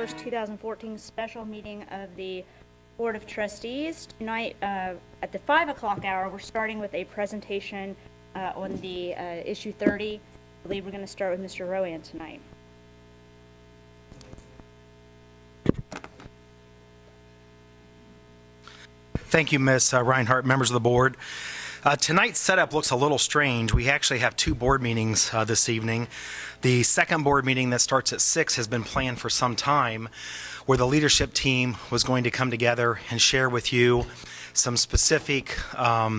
1st, 2014 special meeting of the Board of Trustees. Tonight, at the 5 o'clock hour, we're starting with a presentation on the issue 30. I believe we're going to start with Mr. Rowan tonight. Thank you, Ms. Reinhardt, members of the board. Tonight's setup looks a little strange. We actually have two board meetings this evening. The second board meeting that starts at 6 has been planned for some time, where the leadership team was going to come together and share with you some specific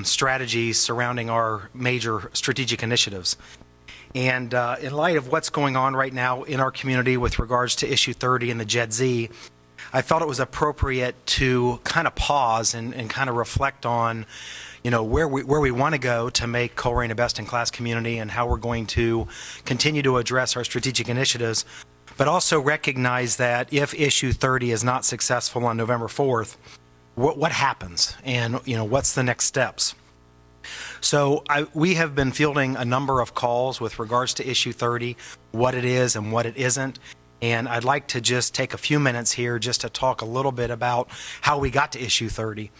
strategies surrounding our major strategic initiatives. And in light of what's going on right now in our community with regards to issue 30 and the JED-Z, I felt it was appropriate to kind of pause and kind of reflect on, where we want to go to make Colerain a best-in-class community and how we're going to continue to address our strategic initiatives, but also recognize that if issue 30 is not successful on November 4th, what happens and, what's the next steps? So we have been fielding a number of calls with regards to issue 30, what it is and what it isn't. And I'd like to just take a few minutes here just to talk a little bit about how we got to issue 30.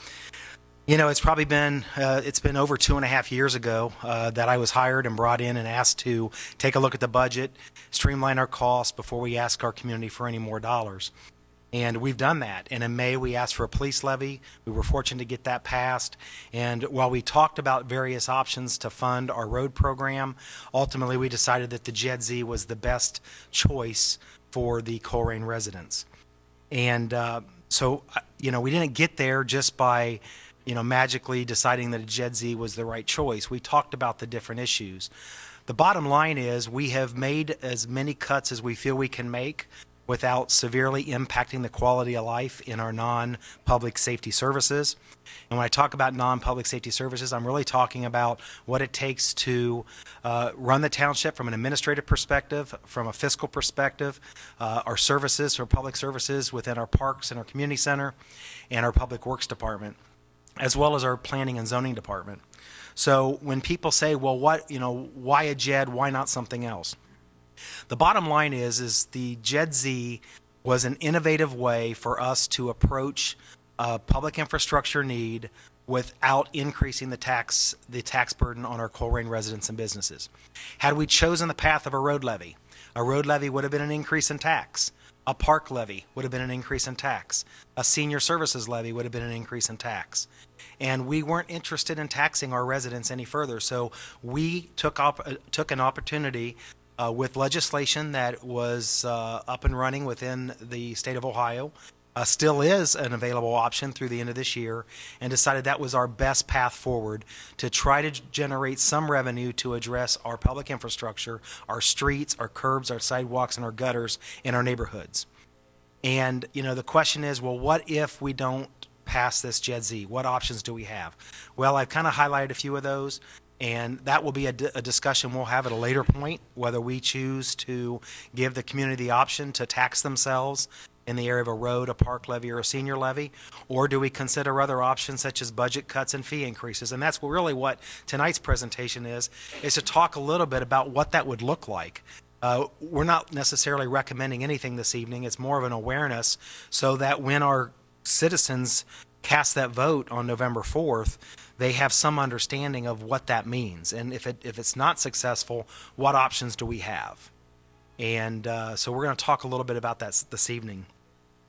It's probably been, it's been over 2.5 years ago that I was hired and brought in and asked to take a look at the budget, streamline our costs before we ask our community for any more dollars. And we've done that. And in May, we asked for a police levy. We were fortunate to get that passed. And while we talked about various options to fund our road program, ultimately we decided that the JED-Z was the best choice for the Colerain residents. And so, we didn't get there just by, magically deciding that a JED-Z was the right choice. We talked about the different issues. The bottom line is we have made as many cuts as we feel we can make without severely impacting the quality of life in our non-public safety services. And when I talk about non-public safety services, I'm really talking about what it takes to run the township from an administrative perspective, from a fiscal perspective, our services, our public services within our parks and our community center, and our public works department, as well as our planning and zoning department. So when people say, well, why a JED, why not something else? The bottom line is the JED-Z was an innovative way for us to approach public infrastructure need without increasing the tax burden on our Colerain residents and businesses. Had we chosen the path of a road levy would have been an increase in tax. A park levy would have been an increase in tax. A senior services levy would have been an increase in tax. And we weren't interested in taxing our residents any further. So we took an opportunity with legislation that was up and running within the state of Ohio, still is an available option through the end of this year, and decided that was our best path forward to try to generate some revenue to address our public infrastructure, our streets, our curbs, our sidewalks, and our gutters in our neighborhoods. And, the question is, well, what if we don't pass this JED-Z? What options do we have? Well, I've kind of highlighted a few of those. And that will be a discussion we'll have at a later point, whether we choose to give the community the option to tax themselves in the area of a road, a park levy, or a senior levy, or do we consider other options such as budget cuts and fee increases? And that's really what tonight's presentation is to talk a little bit about what that would look like. We're not necessarily recommending anything this evening. It's more of an awareness so that when our citizens cast that vote on November 4th, they have some understanding of what that means. And if it's not successful, what options do we have? And so we're going to talk a little bit about that this evening.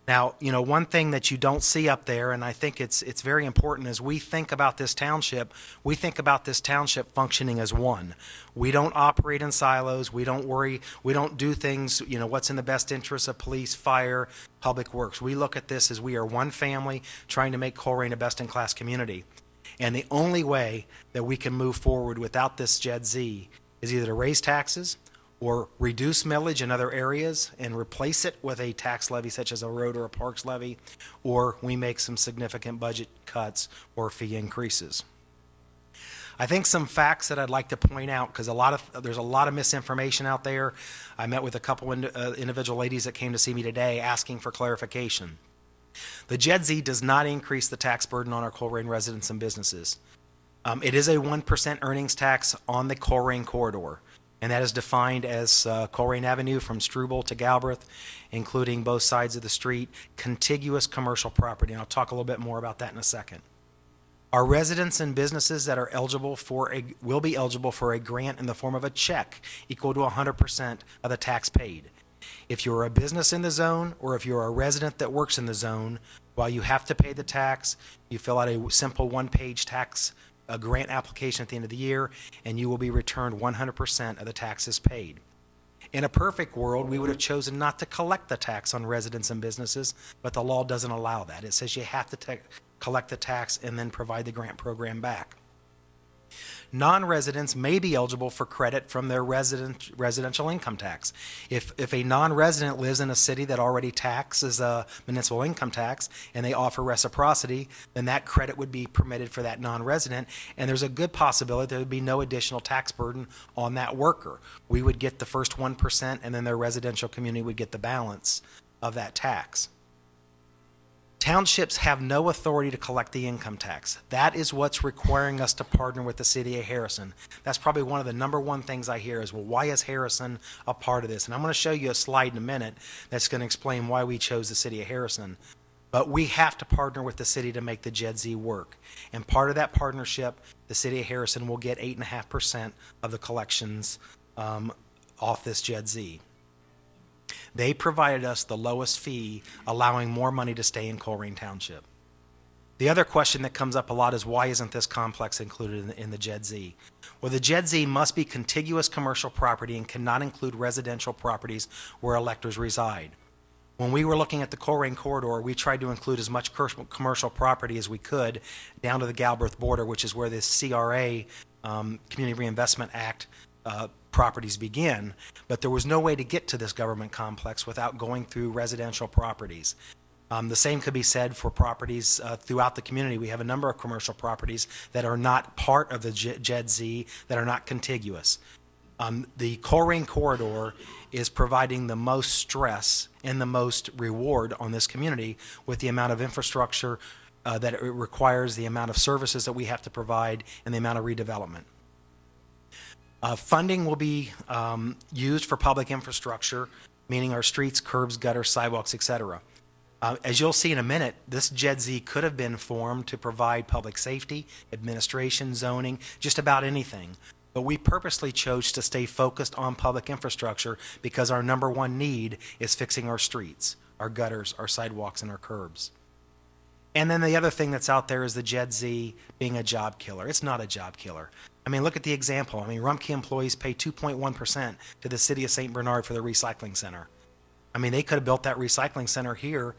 Now, one thing that you don't see up there, and I think it's very important, as we think about this township, functioning as one. We don't operate in silos. We don't worry. We don't do things, what's in the best interest of police, fire, public works. We look at this as we are one family trying to make Colerain a best-in-class community. And the only way that we can move forward without this JED-Z is either to raise taxes or reduce millage in other areas and replace it with a tax levy such as a road or a parks levy, or we make some significant budget cuts or fee increases. I think some facts that I'd like to point out, because there's a lot of misinformation out there. I met with a couple individual ladies that came to see me today asking for clarification. The JED-Z does not increase the tax burden on our Colerain residents and businesses. It is a 1% earnings tax on the Colerain corridor. and that is defined as Colerain Avenue from Struble to Galbraith, including both sides of the street, contiguous commercial property. And I'll talk a little bit more about that in a second. Our residents and businesses that are eligible will be eligible for a grant in the form of a check equal to 100% of the tax paid. If you're a business in the zone or if you're a resident that works in the zone, while you have to pay the tax, you fill out a simple one-page tax grant application at the end of the year, and you will be returned 100% of the taxes paid. In a perfect world, we would have chosen not to collect the tax on residents and businesses, but the law doesn't allow that. It says you have to collect the tax and then provide the grant program back. Non-residents may be eligible for credit from their residential income tax. If a non-resident lives in a city that already taxes a municipal income tax and they offer reciprocity, then that credit would be permitted for that non-resident, and there's a good possibility there would be no additional tax burden on that worker. We would get the first 1%, and then their residential community would get the balance of that tax. Townships have no authority to collect the income tax. That is what's requiring us to partner with the city of Harrison. That's probably one of the number one things I hear is, well, why is Harrison a part of this? And I'm going to show you a slide in a minute that's going to explain why we chose the city of Harrison. But we have to partner with the city to make the JED-Z work. And part of that partnership, the city of Harrison will get 8.5% of the collections off this JED-Z. They provided us the lowest fee, allowing more money to stay in Colerain Township. The other question that comes up a lot is, why isn't this complex included in the JED-Z? Well, the JED-Z must be contiguous commercial property and cannot include residential properties where electors reside. When we were looking at the Colerain corridor, we tried to include as much commercial property as we could down to the Galbraith border, which is where this CRA, Community Reinvestment Act, properties begin, but there was no way to get to this government complex without going through residential properties. The same could be said for properties throughout the community. We have a number of commercial properties that are not part of the JED-Z, that are not contiguous. The Colerain corridor is providing the most stress and the most reward on this community with the amount of infrastructure that it requires, the amount of services that we have to provide, and the amount of redevelopment. Funding will be used for public infrastructure, meaning our streets, curbs, gutters, sidewalks, etc. As you'll see in a minute, this JED-Z could have been formed to provide public safety, administration, zoning, just about anything. But we purposely chose to stay focused on public infrastructure because our number one need is fixing our streets, our gutters, our sidewalks, and our curbs. And then the other thing that's out there is the JED-Z being a job killer. It's not a job killer. I mean, look at the example. I mean, Rumpke employees pay 2.1% to the city of St. Bernard for the recycling center. I mean, they could have built that recycling center here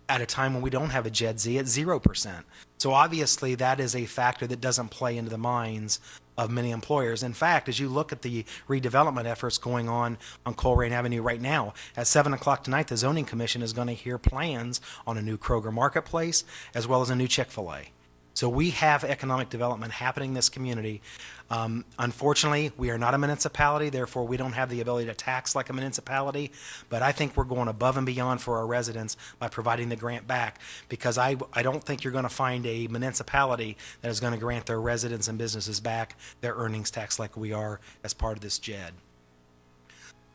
at a time when we don't have a JED-Z at 0%. So obviously that is a factor that doesn't play into the minds of many employers. In fact, as you look at the redevelopment efforts going on Colerain Avenue right now, at 7 o'clock tonight, the Zoning Commission is going to hear plans on a new Kroger Marketplace as well as a new Chick-fil-A. So we have economic development happening in this community. Unfortunately, we are not a municipality, therefore we don't have the ability to tax like a municipality, but I think we're going above and beyond for our residents by providing the grant back, because I don't think you're going to find a municipality that is going to grant their residents and businesses back their earnings tax like we are as part of this JED.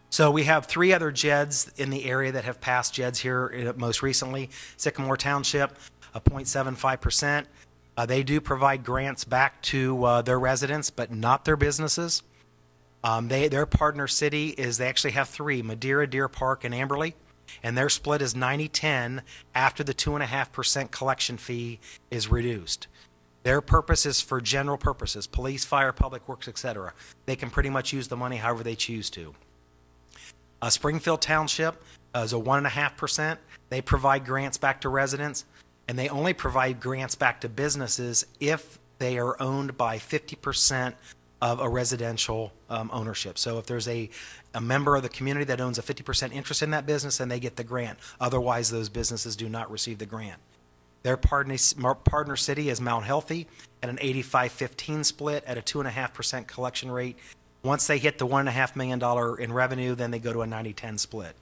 So we have 3 other JEDs in the area that have passed JEDs here most recently. Sycamore Township, a 0.75%. They do provide grants back to their residents, but not their businesses. Their partner city is, they actually have 3, Madeira, Deer Park, and Amberley, and their split is 90-10 after the 2.5% collection fee is reduced. Their purpose is for general purposes, police, fire, public works, etc. They can pretty much use the money however they choose to. Springfield Township is a 1.5%. They provide grants back to residents, and they only provide grants back to businesses if they are owned by 50% of a residential ownership. So if there's a member of the community that owns a 50% interest in that business, then they get the grant. Otherwise, those businesses do not receive the grant. Their partner city is Mount Healthy at an 85-15 split at a 2.5% collection rate. Once they hit the $1.5 million in revenue, then they go to a 90-10 split.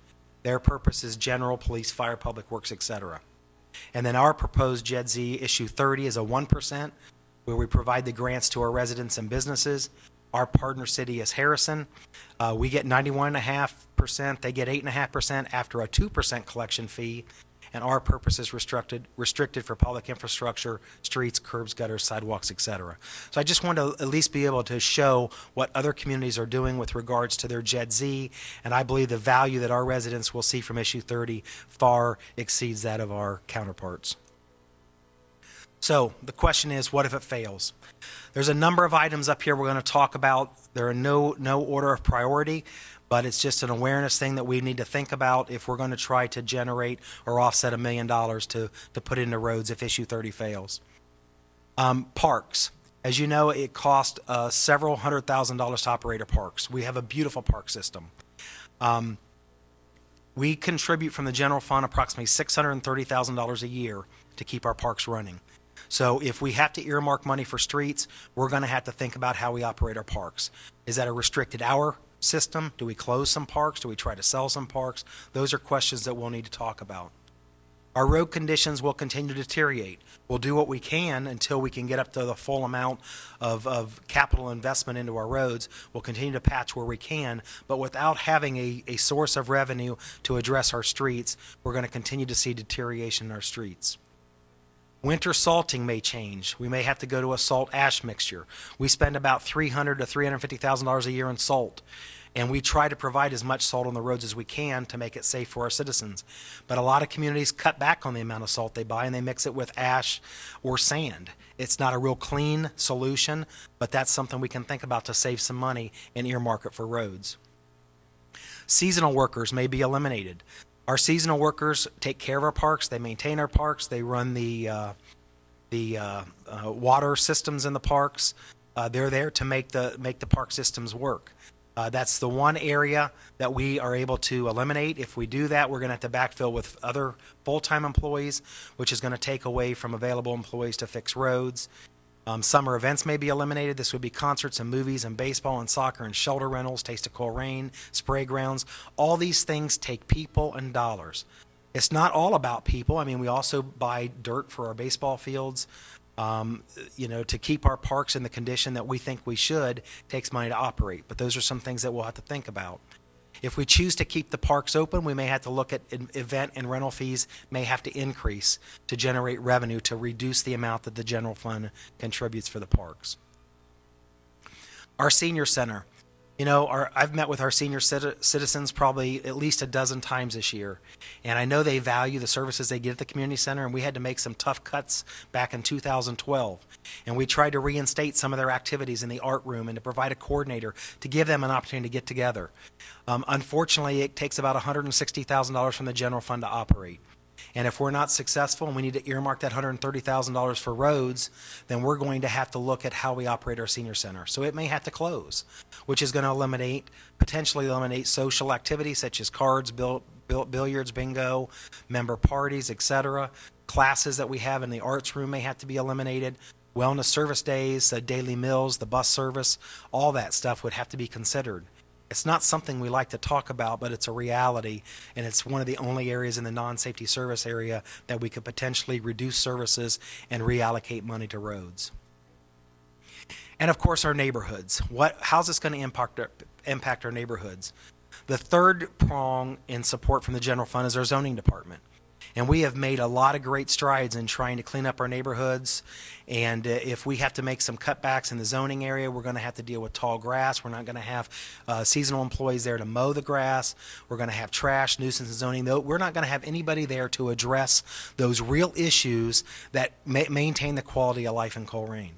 Their purpose is general, police, fire, public works, etc. And then our proposed JED-Z issue 30 is a 1%, where we provide the grants to our residents and businesses. Our partner city is Harrison. We get 91.5%. They get 8.5% after a 2% collection fee. And our purpose is restricted for public infrastructure, streets, curbs, gutters, sidewalks, etc. So I just want to at least be able to show what other communities are doing with regards to their Jet Z, and I believe the value that our residents will see from issue 30 far exceeds that of our counterparts. So the question is, what if it fails? There's a number of items up here we're going to talk about. There are no order of priority, but it's just an awareness thing that we need to think about if we're going to try to generate or offset $1 million to put into roads if issue 30 fails. Parks. As you know, it costs several $100,000 to operate our parks. We have a beautiful park system. We contribute from the general fund approximately $630,000 a year to keep our parks running. So if we have to earmark money for streets, we're going to have to think about how we operate our parks. Is that a restricted hour system? Do we close some parks? Do we try to sell some parks? Those are questions that we'll need to talk about. Our road conditions will continue to deteriorate. We'll do what we can until we can get up to the full amount of capital investment into our roads. We'll continue to patch where we can, but without having a source of revenue to address our streets, we're going to continue to see deterioration in our streets. Winter salting may change. We may have to go to a salt ash mixture. We spend about $300,000 to $350,000 a year in salt, and we try to provide as much salt on the roads as we can to make it safe for our citizens. But a lot of communities cut back on the amount of salt they buy, and they mix it with ash or sand. It's not a real clean solution, but that's something we can think about to save some money and earmark it for roads. Seasonal workers may be eliminated. Our seasonal workers take care of our parks. They maintain our parks. They run the water systems in the parks. They're there to make the park systems work. That's the one area that we are able to eliminate. If we do that, we're going to have to backfill with other full-time employees, which is going to take away from available employees to fix roads. Summer events may be eliminated. This would be concerts and movies and baseball and soccer and shelter rentals, Taste of Colerain, spray grounds. All these things take people and dollars. It's not all about people. I mean, we also buy dirt for our baseball fields. To keep our parks in the condition that we think we should takes money to operate. But those are some things that we'll have to think about. If we choose to keep the parks open, we may have to look at event and rental fees may have to increase to generate revenue to reduce the amount that the general fund contributes for the parks. Our senior center. I've met with our senior citizens probably at least a dozen times this year, and I know they value the services they get at the community center, and we had to make some tough cuts back in 2012, and we tried to reinstate some of their activities in the art room and to provide a coordinator to give them an opportunity to get together. Unfortunately, it takes about $160,000 from the general fund to operate. And if we're not successful and we need to earmark that $130,000 for roads, then we're going to have to look at how we operate our senior center. So it may have to close, which is going to potentially eliminate social activities such as cards, billiards, bingo, member parties, etc. Classes that we have in the arts room may have to be eliminated. Wellness service days, the daily meals, the bus service, all that stuff would have to be considered. It's not something we like to talk about, but it's a reality, and it's one of the only areas in the non-safety service area that we could potentially reduce services and reallocate money to roads. And of course, our neighborhoods. How's this going to impact our neighborhoods? The third prong in support from the general fund is our zoning department. And we have made a lot of great strides in trying to clean up our neighborhoods. And if we have to make some cutbacks in the zoning area, we're going to have to deal with tall grass. We're not going to have seasonal employees there to mow the grass. We're going to have trash, nuisance, and zoning. We're not going to have anybody there to address those real issues that maintain the quality of life in Colerain.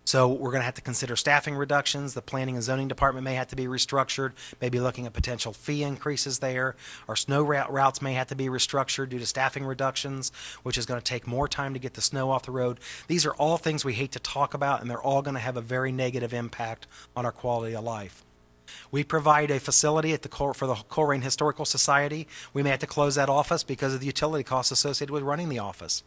So we're going to have to consider staffing reductions. The planning and zoning department may have to be restructured, maybe looking at potential fee increases there. Our snow routes may have to be restructured due to staffing reductions, which is going to take more time to get the snow off the road. These are all things we hate to talk about, and they're all going to have a very negative impact on our quality of life. We provide a facility for the Colerain Historical Society. We may have to close that office because of the utility costs associated with running the office.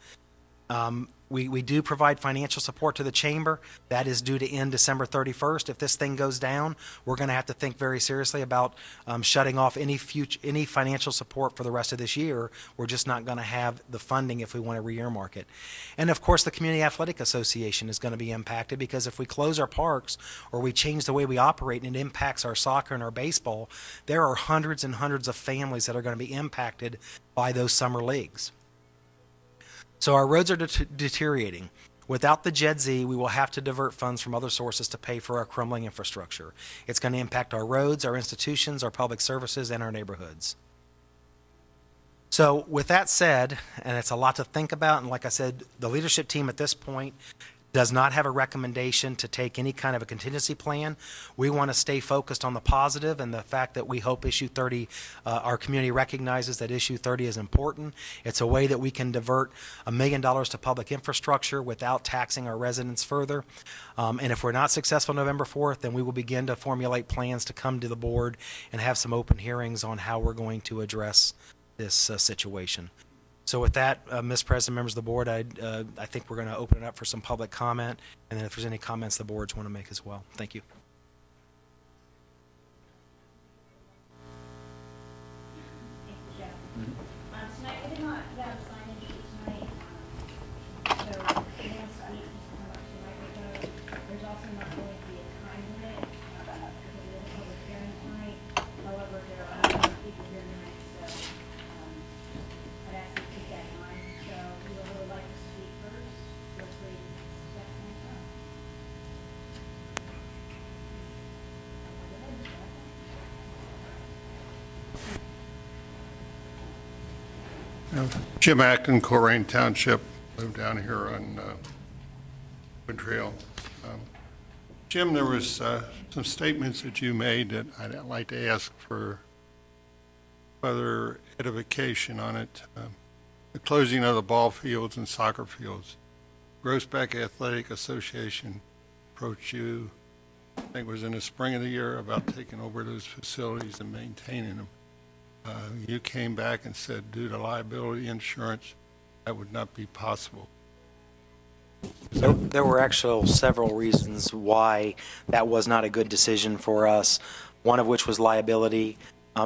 We do provide financial support to the chamber. That is due to end December 31st. If this thing goes down, we're going to have to think very seriously about shutting off any financial support for the rest of this year. We're just not going to have the funding if we want to re-earmark it. And of course, the Community Athletic Association is going to be impacted, because if we close our parks or we change the way we operate and it impacts our soccer and our baseball, there are hundreds and hundreds of families that are going to be impacted by those summer leagues. So our roads are deteriorating. Without the JED Z, we will have to divert funds from other sources to pay for our crumbling infrastructure. It's going to impact our roads, our institutions, our public services, and our neighborhoods. So with that said, and it's a lot to think about, and like I said, the leadership team at this point does not have a recommendation to take any kind of a contingency plan. We want to stay focused on the positive and the fact that we hope issue 30, our community recognizes that issue 30 is important. It's a way that we can divert $1 million to public infrastructure without taxing our residents further. And if we're not successful November 4th, then we will begin to formulate plans to come to the board and have some open hearings on how we're going to address this situation. So with that, Ms. President, members of the board, I think we're going to open it up for some public comment, and then if there's any comments the boards want to make as well. Thank you. Tonight, we did not have a sign-in sheet tonight, so if anyone needs to come up to the microphone. There's also not going to be a time limit, because it is a public hearing tonight. However, there are other people here tonight, so I'd ask you to keep that in mind. So whoever would like to speak first, feel free to step in. Jim Acton, Colerain Township, live down here on Wood Trail. Jim, there was some statements that you made that I'd like to ask for further edification on it. The closing of the ball fields and soccer fields. Groesbeck Athletic Association approached you, I think it was in the spring of the year, about taking over those facilities and maintaining them. You came back and said, due to liability insurance, that would not be possible. There were actually several reasons why that was not a good decision for us, one of which was liability,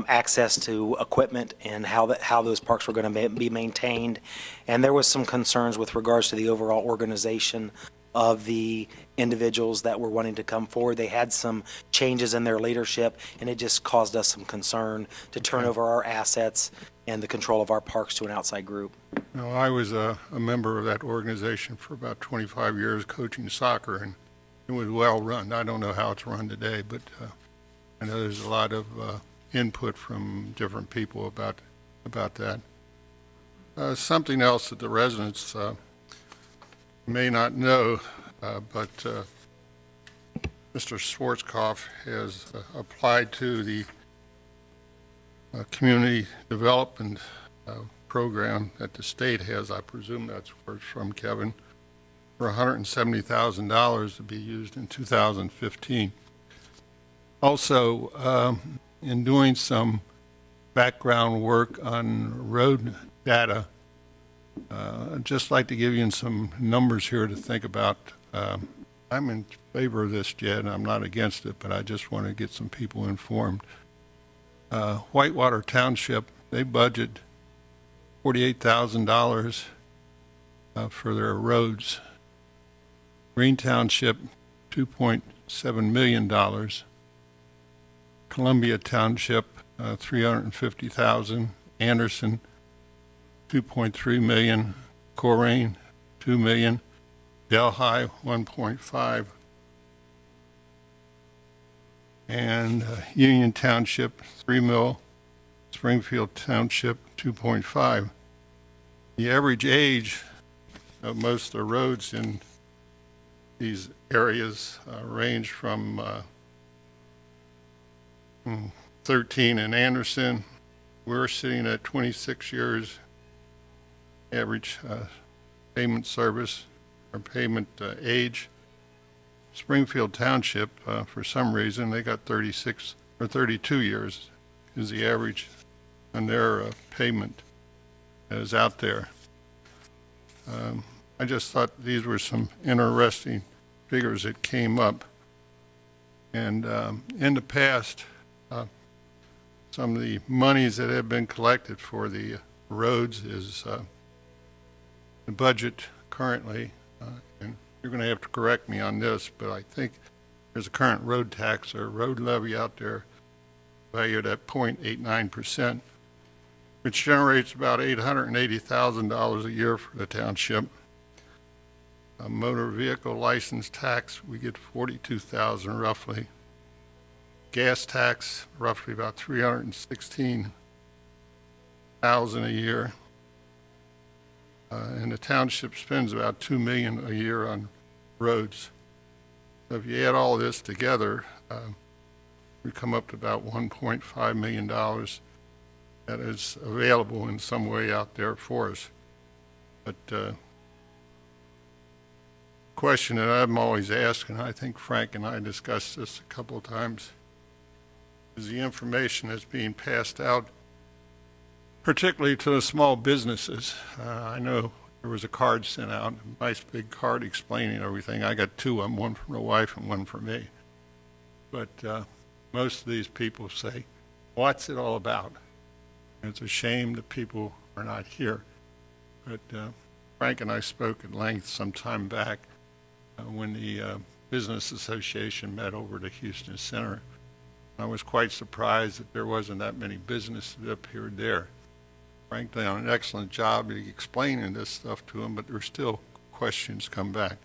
access to equipment, and how those parks were going to be maintained. And there was some concerns with regards to the overall organization of the individuals that were wanting to come forward. They had some changes in their leadership, and it just caused us some concern to turn over our assets and the control of our parks to an outside group. No, I was a member of that organization for about 25 years coaching soccer, and it was well run. I don't know how it's run today, but I know there's a lot of input from different people about that. Something else that the residents may not know, but Mr. Schwarzkopf has applied to the community development program that the state has. I presume that's where it's from, Kevin, for $170,000 to be used in 2015. Also, in doing some background work on road data, I'd just like to give you some numbers here to think about. I'm in favor of this, Jed. I'm not against it, but I just want to get some people informed. Whitewater Township, they budget $48,000 for their roads. Green Township, $2.7 million. Columbia Township, $350,000. Anderson, $2.3 million. Colerain, $2 million. Delhi, $1.5. And Union Township, $3 million. Springfield Township, $2.5. The average age of most of the roads in these areas range from 13 in Anderson. We're sitting at 26 years average payment service or payment age. Springfield Township, for some reason, they got 36 or 32 years is the average on their payment that is out there. I just thought these were some interesting figures that came up. And in the past, some of the monies that have been collected for the roads is the budget currently, and you're going to have to correct me on this, but I think there's a current road tax or road levy out there valued at 0.89%, which generates about $880,000 a year for the township. A motor vehicle license tax, we get $42,000 roughly. Gas tax, roughly about $316,000 a year. And the township spends about $2 million a year on roads. So if you add all this together, we come up to about $1.5 million that is available in some way out there for us. But question that I'm always asked, and I think Frank and I discussed this a couple of times, is the information that's being passed out, particularly to the small businesses. I know there was a card sent out, a nice big card explaining everything. I got two of them, one for my wife and one for me. But most of these people say, what's it all about? And it's a shame that people are not here. But Frank and I spoke at length some time back when the Business Association met over at the Houston Center. I was quite surprised that there wasn't that many businesses that appeared there. Frank did an excellent job of explaining this stuff to them, but there's still questions come back.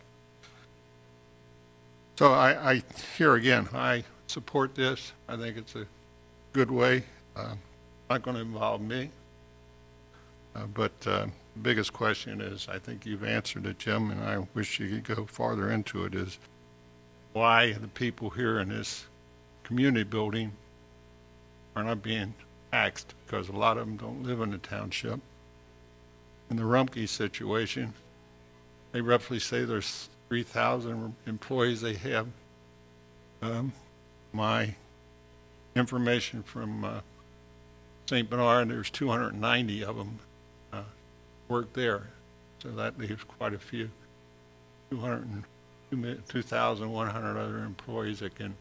So I here again, I support this. I think it's a good way. Not going to involve me. But the biggest question is, I think you've answered it, Jim, and I wish you could go farther into it, is why the people here in this community building are not being taxed, because a lot of them don't live in the township. In the Rumpke situation, they roughly say there's 3,000 employees they have. My information from St. Bernard, there's 290 of them work there, so that leaves quite a few, 2,100 other employees that can,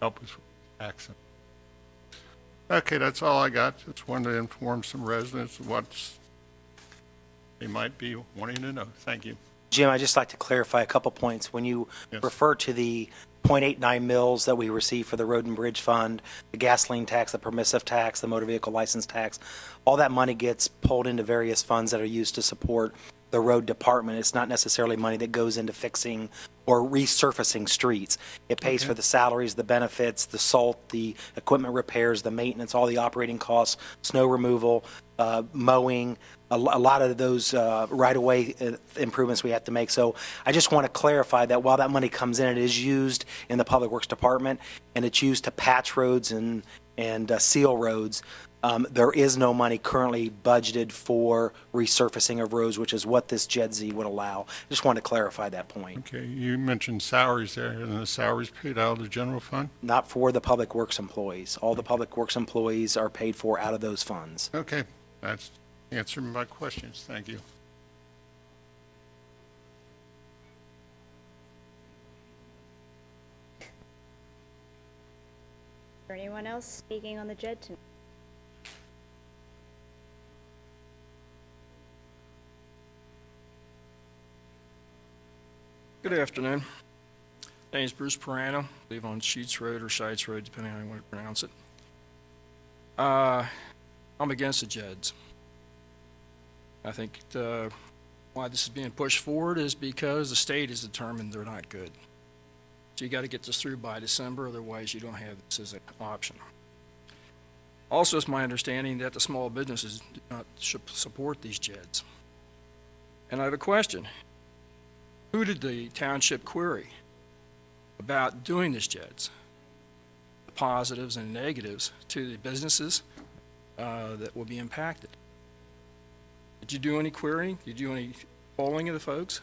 help us with taxing. Okay, that's all I got. Just wanted to inform some residents of what they might be wanting to know. Thank you. Jim, I'd just like to clarify a couple points. When you refer to the 0.89 mils that we receive for the Road and Bridge Fund, the gasoline tax, the permissive tax, the motor vehicle license tax, all that money gets pulled into various funds that are used to support the road department. It's not necessarily money that goes into fixing or resurfacing streets. It pays for the salaries, the benefits, the salt, the equipment repairs, the maintenance, all the operating costs, snow removal, mowing, a lot of those right-of-way improvements we have to make. So I just want to clarify that while that money comes in, it is used in the Public Works Department, and it's used to patch roads and seal roads. There is no money currently budgeted for resurfacing of roads, which is what this JEDZ would allow. I just want to clarify that point. Okay, you mentioned salaries there, and the salaries paid out of the general fund? Not for the Public Works employees. All the Public Works employees are paid for out of those funds. Okay, that's answering my questions. Thank you. Is there anyone else speaking on the JED tonight? Good afternoon. My name is Bruce Perano. Live on Sheets Road or Shites Road, depending on how you want to pronounce it. I'm against the JEDs. I think why this is being pushed forward is because the state has determined they're not good. So you got to get this through by December, otherwise you don't have this as an option. Also, it's my understanding that the small businesses do not support these JEDs. And I have a question. Who did the township query about doing this JEDs? The positives and negatives to the businesses that will be impacted. Did you do any querying? Did you do any polling of the folks?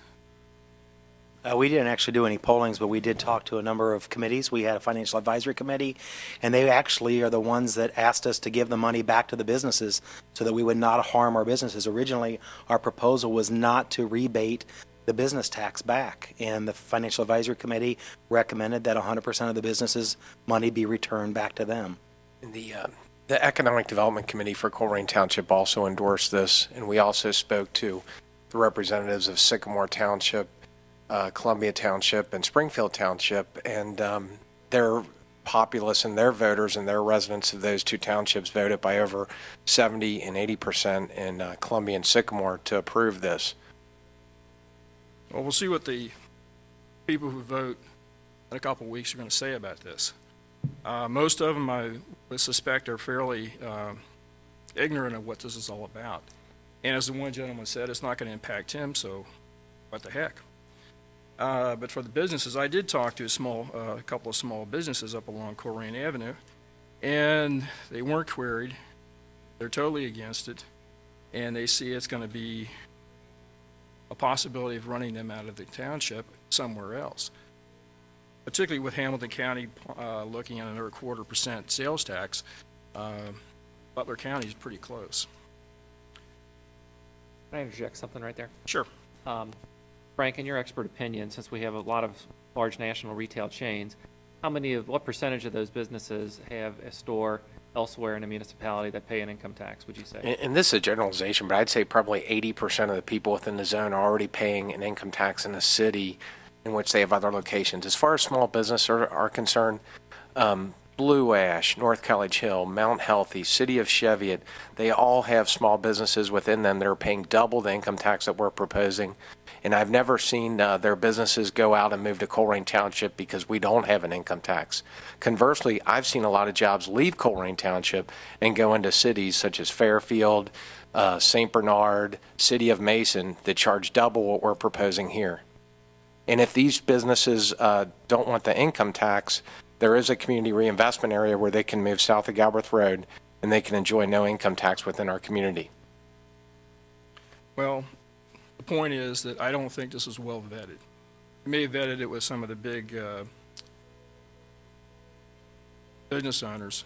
We didn't actually do any pollings, but we did talk to a number of committees. We had a financial advisory committee, and they actually are the ones that asked us to give the money back to the businesses so that we would not harm our businesses. Originally, our proposal was not to rebate the business tax back, and the financial advisory committee recommended that 100% of the businesses' money be returned back to them. The Economic Development Committee for Colerain Township also endorsed this, and we also spoke to the representatives of Sycamore Township, Columbia Township, and Springfield Township, and their populace and their voters and their residents of those two townships voted by over 70 and 80% in Columbia and Sycamore to approve this. Well, we'll see what the people who vote in a couple of weeks are going to say about this. Most of them, I would suspect, are fairly ignorant of what this is all about. And as the one gentleman said, it's not going to impact him, so what the heck. But for the businesses, I did talk to a couple of small businesses up along Colerain Avenue, and they weren't queried. They're totally against it, and they see it's going to be a possibility of running them out of the township somewhere else. Particularly with Hamilton County looking at another 0.25% sales tax, Butler County is pretty close. Can I interject something right there? Sure. Frank, in your expert opinion, since we have a lot of large national retail chains, what percentage of those businesses have a store elsewhere in a municipality that pay an income tax, would you say? And this is a generalization, but I'd say probably 80% of the people within the zone are already paying an income tax in the city in which they have other locations. As far as small business are concerned, Blue Ash, North College Hill, Mount Healthy, City of Cheviot, they all have small businesses within them that are paying double the income tax that we're proposing. And I've never seen their businesses go out and move to Colerain Township because we don't have an income tax. Conversely, I've seen a lot of jobs leave Colerain Township and go into cities such as Fairfield, St. Bernard, City of Mason that charge double what we're proposing here. And if these businesses don't want the income tax, there is a community reinvestment area where they can move south of Galbraith Road and they can enjoy no income tax within our community. Well, the point is that I don't think this is well vetted. We may have vetted it with some of the big business owners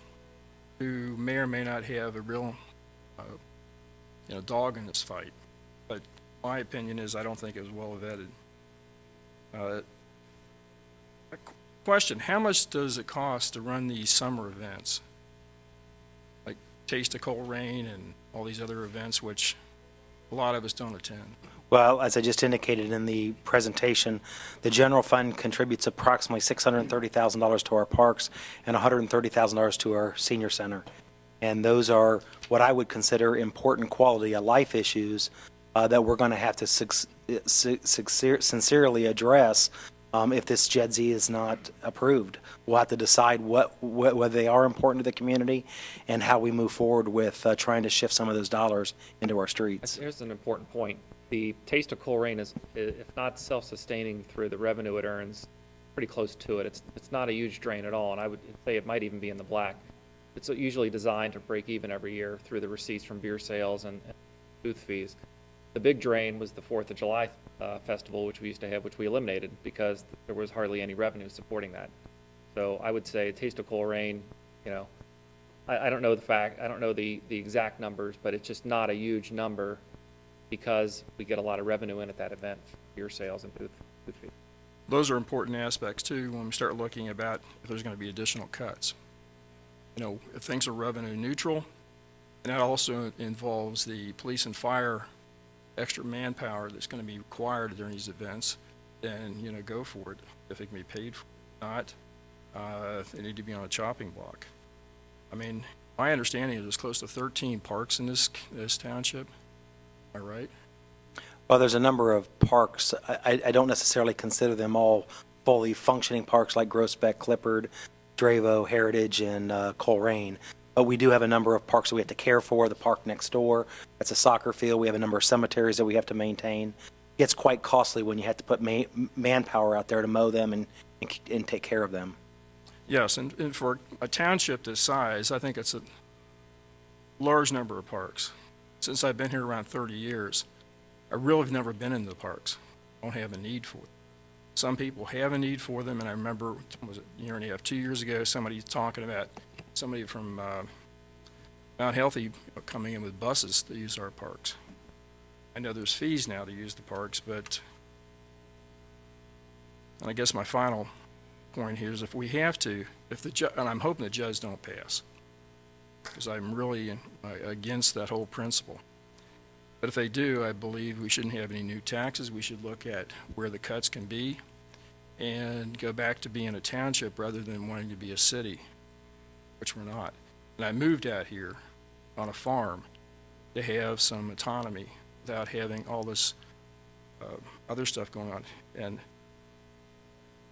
who may or may not have a real dog in this fight. But my opinion is I don't think it was well vetted. Question, how much does it cost to run these summer events? Like Taste of Colerain and all these other events, which a lot of us don't attend. Well, as I just indicated in the presentation, the general fund contributes approximately $630,000 to our parks and $130,000 to our senior center. And those are what I would consider important quality of life issues that we're going to have to sincerely address if this JEDZ is not approved. We'll have to decide whether they are important to the community and how we move forward with trying to shift some of those dollars into our streets. Here's an important point. The Taste of Colerain is, if not self-sustaining through the revenue it earns, pretty close to it. It's not a huge drain at all, and I would say it might even be in the black. It's usually designed to break even every year through the receipts from beer sales and booth fees. The big drain was the 4th of July festival, which we used to have, which we eliminated because there was hardly any revenue supporting that. So I would say Taste of Colerain, I don't know the exact numbers, but it's just not a huge number because we get a lot of revenue in at that event, beer sales and booth fees. Those are important aspects too when we start looking about if there's going to be additional cuts. If things are revenue neutral, and that also involves the police and fire extra manpower that's going to be required during these events, then go for it if it can be paid for. If not, they need to be on a chopping block. I mean, my understanding is there's close to 13 parks in this township. Am I right? Well, there's a number of parks. I don't necessarily consider them all fully functioning parks like Groesbeck, Clippard, Dravo, Heritage, and Colerain. But we do have a number of parks that we have to care for. The park next door, that's a soccer field. We have a number of cemeteries that we have to maintain. It gets quite costly when you have to put manpower out there to mow them and take care of them. Yes, and for a township this size, I think it's a large number of parks. Since I've been here around 30 years, I really have never been in the parks. I don't have a need for it. Some people have a need for them, and I remember, was it a year and a half, 2 years ago, somebody talking about somebody from Mount Healthy coming in with buses to use our parks. I know there's fees now to use the parks, but, and I guess my final point here is if we have to, and I'm hoping the judges don't pass, because I'm really against that whole principle. But if they do, I believe we shouldn't have any new taxes. We should look at where the cuts can be and go back to being a township rather than wanting to be a city, which we're not. And I moved out here on a farm to have some autonomy without having all this other stuff going on. And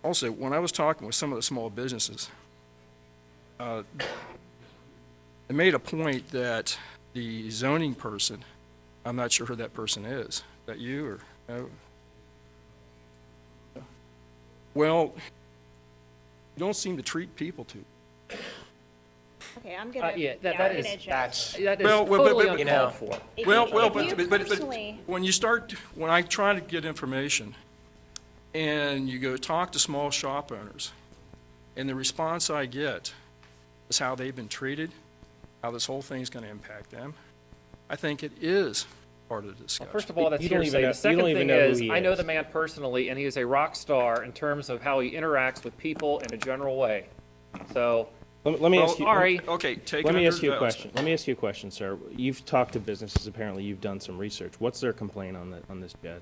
also, when I was talking with some of the small businesses, they made a point that the zoning person, I'm not sure who that person is. Is that you or no? Well, you don't seem to treat people too. Okay, I'm gonna. Yeah, I'm that gonna is, adjust. that is Well, totally but, uncalled for. If Well, you- well, if you but personally- when I try to get information and you go talk to small shop owners, and the response I get is how they've been treated, how this whole thing's going to impact them, I think it is part of the discussion. First of all, that's You don't hearsay. even know- The second you don't even thing know who is, he I know is. the man personally, and he is a rock star in terms of how he interacts with people in a general way. So, Let me ask you. sorry. Okay, take it Let me under ask you a advisement. question. Let me ask you a question, sir. You've talked to businesses. Apparently, you've done some research. What's their complaint on this bid?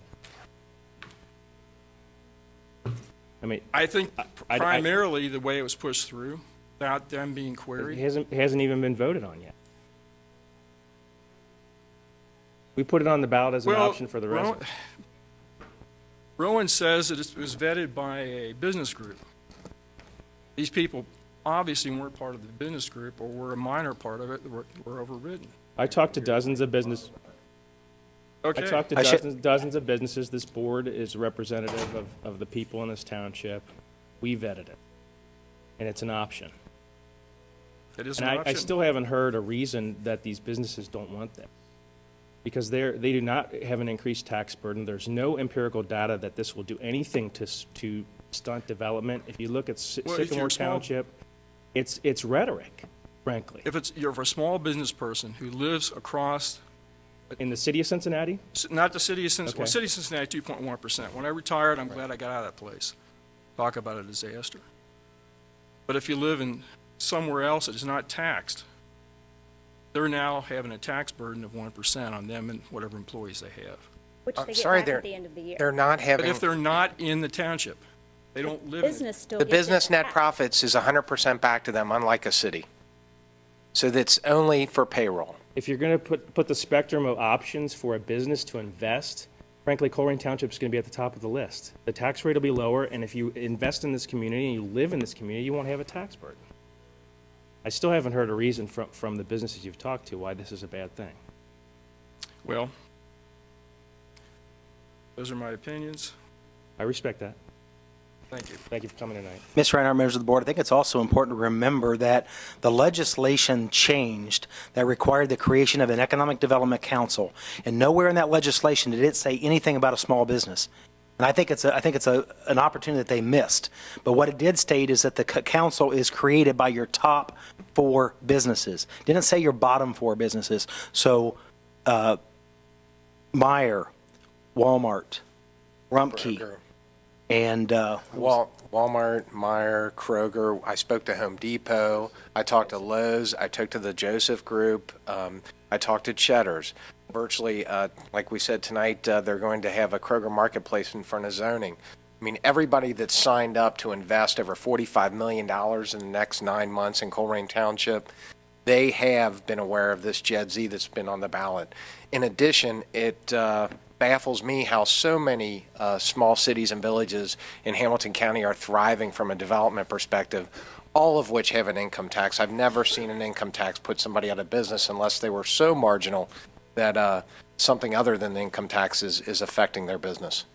I mean, I think I- primarily the way it was pushed through, without them being it queried. hasn't even been voted on yet. We put it on the ballot as an option for the residents. Rowan says that it was vetted by a business group. These people obviously weren't part of the business group or were a minor part of it, were overridden. I talked to dozens of business. I Okay. talked to I should- dozens of businesses. This board is representative of the people in this township. We vetted it, and it's an option. It is And an I option. still haven't heard a reason that these businesses don't want that. Because they do not have an increased tax burden. There's no empirical data that this will do anything to stunt development. If you look at Well, if you're Sycamore small- Township, it's rhetoric, frankly. If you're a small business person who lives across, In the city of Cincinnati, not the city of Cincinnati, well, Okay. city of Cincinnati, 2.1%. When I retired, I'm glad I got out of that place. Talk about a disaster. But if you live in somewhere else that is not taxed, they're now having a tax burden of 1% on them and whatever employees they have. Which I'm they get sorry, back at the end of the year. They're not But having, if they're not in the township, they don't live in it. Business still the gets its business net tax. profits is 100% back to them, unlike a city. So that's only for payroll. if you're going to put the spectrum of options for a business to invest, frankly, Colerain Township is going to be at the top of the list. The tax rate will be lower, and if you invest in this community and you live in this community, you won't have a tax burden. I still haven't heard a reason from the businesses you've talked to why this is a bad thing. Well, those are my opinions. I respect that. Thank you. Thank you for coming tonight. Mr. Reinhardt, members of the board, I think it's also important to remember that the legislation changed that required the creation of an economic development council, and nowhere in that legislation did it say anything about a small business. And I think it's an opportunity that they missed. But what it did state is that the council is created by your top 4 businesses. Didn't say your bottom 4 businesses. So Meijer, Walmart, Rumpke, Kroger. and Walmart, Meijer, Kroger. I spoke to Home Depot. I talked to Lowe's. I talked to the Joseph Group. I talked to Cheddar's. Virtually, like we said tonight, they're going to have a Kroger Marketplace in front of zoning. I mean, everybody that's signed up to invest over $45 million in the next 9 months in Colerain Township, they have been aware of this JED-Z that's been on the ballot. In addition, it baffles me how so many small cities and villages in Hamilton County are thriving from a development perspective, all of which have an income tax. I've never seen an income tax put somebody out of business unless they were so marginal that something other than the income tax is affecting their business.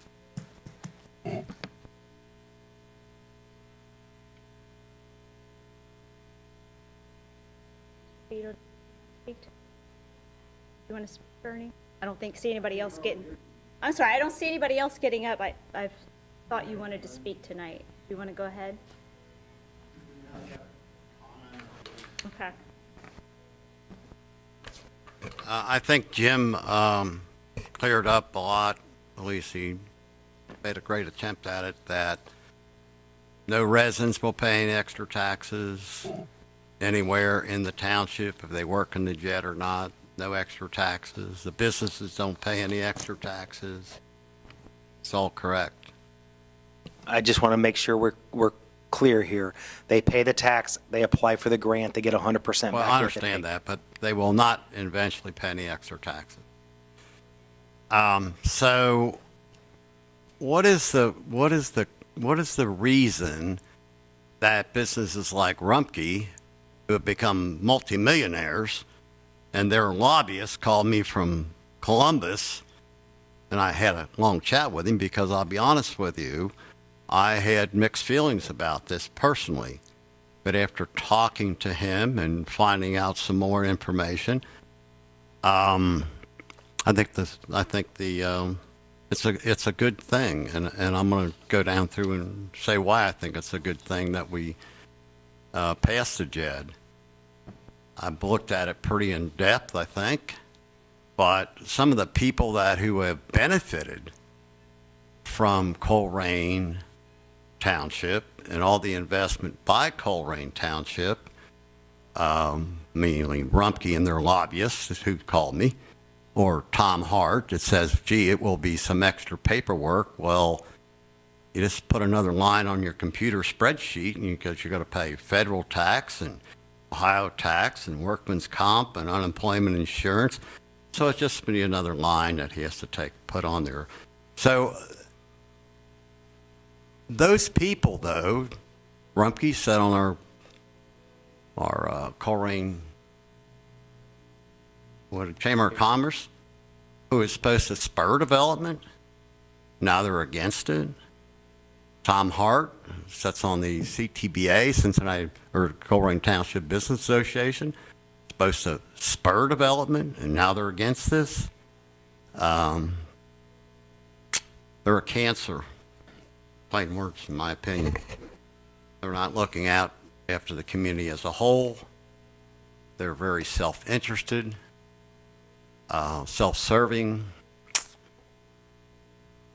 You want to speak, Bernie? I don't see anybody else getting, I'm sorry, I don't see anybody else getting up. I've thought you wanted to speak tonight. Do you want to go ahead? Okay. I think Jim cleared up a lot, at least he made a great attempt at it, that no residents will pay any extra taxes anywhere in the township if they work in the jet or not, no extra taxes. The businesses don't pay any extra taxes. It's all correct. I just want to make sure we're clear here. They pay the tax, they apply for the grant, they get 100% back. Well, I understand that, but they will not eventually pay any extra taxes. So what is the reason that businesses like Rumpke, who have become multimillionaires, and their lobbyists called me from Columbus, and I had a long chat with him because I'll be honest with you, I had mixed feelings about this personally. But after talking to him and finding out some more information, I think it's a good thing, and I'm going to go down through and say why I think it's a good thing that we passed the JED. I've looked at it pretty in depth, I think, but some of the people who have benefited from Colerain Township and all the investment by Colerain Township, mainly Rumpke and their lobbyists who called me, or Tom Hart, that says, gee, it will be some extra paperwork. Well, you just put another line on your computer spreadsheet because you're going to pay federal tax and Ohio tax and workman's comp and unemployment insurance. So it's just be another line that he has to put on there. So those people, though, Rumpke said on our Colerain Chamber of Commerce, who is supposed to spur development, now they're against it. Tom Hart sits on the CTBA, Cincinnati or Colerain Township Business Association, supposed to spur development, and now they're against this. They're a cancer. Plain words, in my opinion. They're not looking out after the community as a whole. They're very self-interested, self-serving.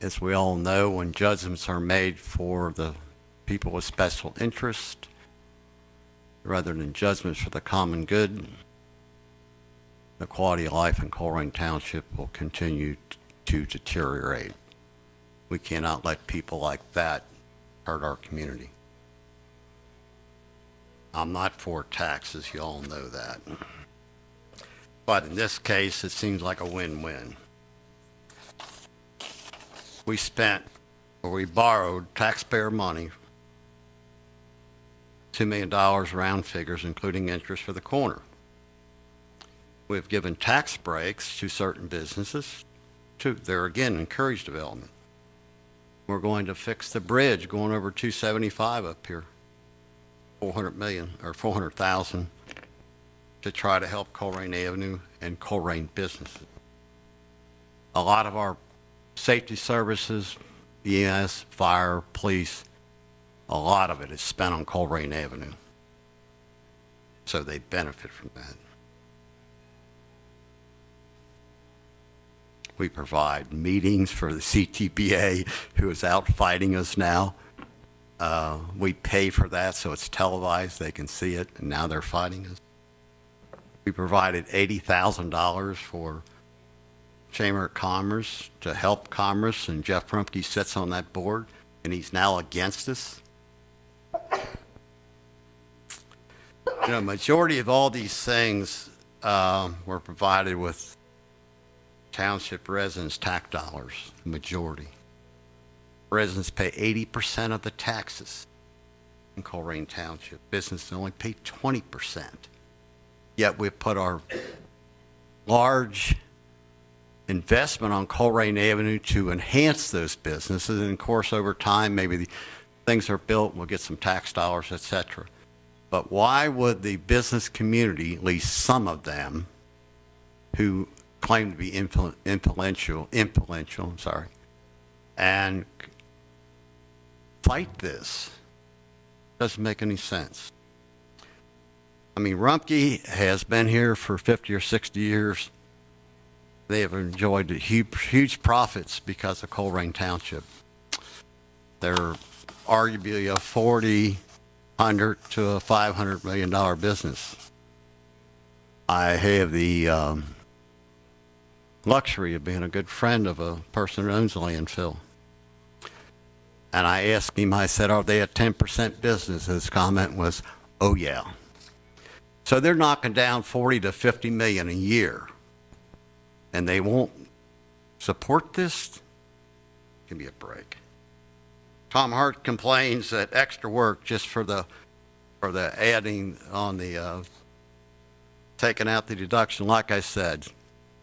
As we all know, when judgments are made for the people with special interest, rather than judgments for the common good, the quality of life in Colerain Township will continue to deteriorate. We cannot let people like that hurt our community. I'm not for taxes, you all know that. But in this case, it seems like a win-win. We borrowed taxpayer money, $2 million round figures, including interest for the corner. We've given tax breaks to certain businesses to, there again, encourage development. We're going to fix the bridge going over 275 up here, $400,000 to try to help Colerain Avenue and Colerain businesses. A lot of our safety services, EMS, fire, police, a lot of it is spent on Colerain Avenue. So they benefit from that. We provide meetings for the CTBA, who is out fighting us now. We pay for that, so it's televised. They can see it, and now they're fighting us. We provided $80,000 for Chamber of Commerce to help Commerce, and Jeff Rumpke sits on that board, and he's now against us. You know, majority of all these things were provided with township residents' tax dollars, majority. Residents pay 80% of the taxes in Colerain Township. Businesses only pay 20%. Yet we put our large investment on Colerain Avenue to enhance those businesses, and of course over time maybe the things are built, we'll get some tax dollars, etc. But why would the business community, at least some of them, who claim to be influential, and fight this. Doesn't make any sense. I mean, Rumpke has been here for 50 or 60 years. They have enjoyed huge profits because of Colerain Township. They're arguably a $40, $100 to a $500 million business. I have the luxury of being a good friend of a person who owns a landfill. And I asked him, I said, are they a 10% business? His comment was, oh yeah. So they're knocking down 40 to 50 million a year. And they won't support this? Give me a break. Tom Hart complains that extra work just for the adding on the taking out the deduction. Like I said,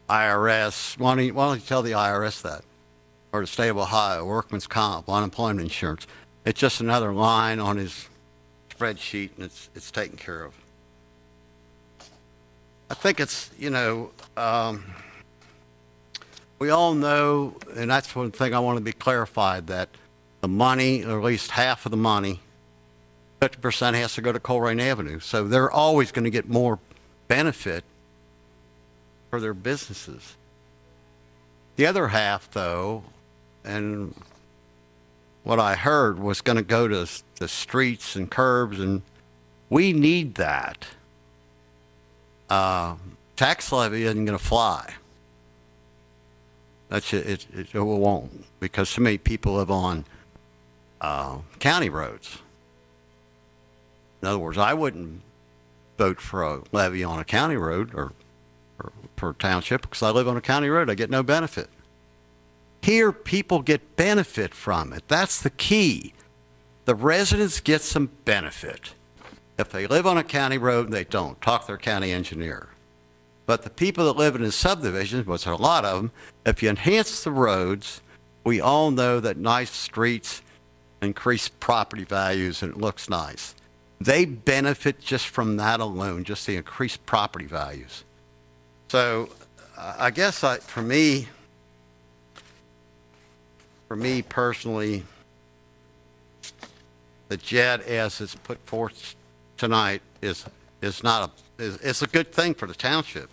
IRS. Why don't you tell the IRS that, or the state of Ohio, workman's comp, unemployment insurance? It's just another line on his spreadsheet, and it's taken care of. I think it's we all know, and that's one thing I want to be clarified, that the money, or at least half of the money, 50% has to go to Colerain Avenue. So they're always going to get more benefit for their businesses. The other half, though, and what I heard, was going to go to the streets and curbs, and we need that. Tax levy isn't going to fly. It won't, because so many people live on county roads. In other words, I wouldn't vote for a levy on a county road or for a township because I live on a county road. I get no benefit. Here, people get benefit from it. That's the key. The residents get some benefit. If they live on a county road, they don't. Talk to their county engineer. But the people that live in the subdivisions, which are a lot of them, if you enhance the roads, we all know that nice streets increase property values and it looks nice. They benefit just from that alone, just the increased property values. So I guess for me personally, the JED as it's put forth tonight is a good thing for the township,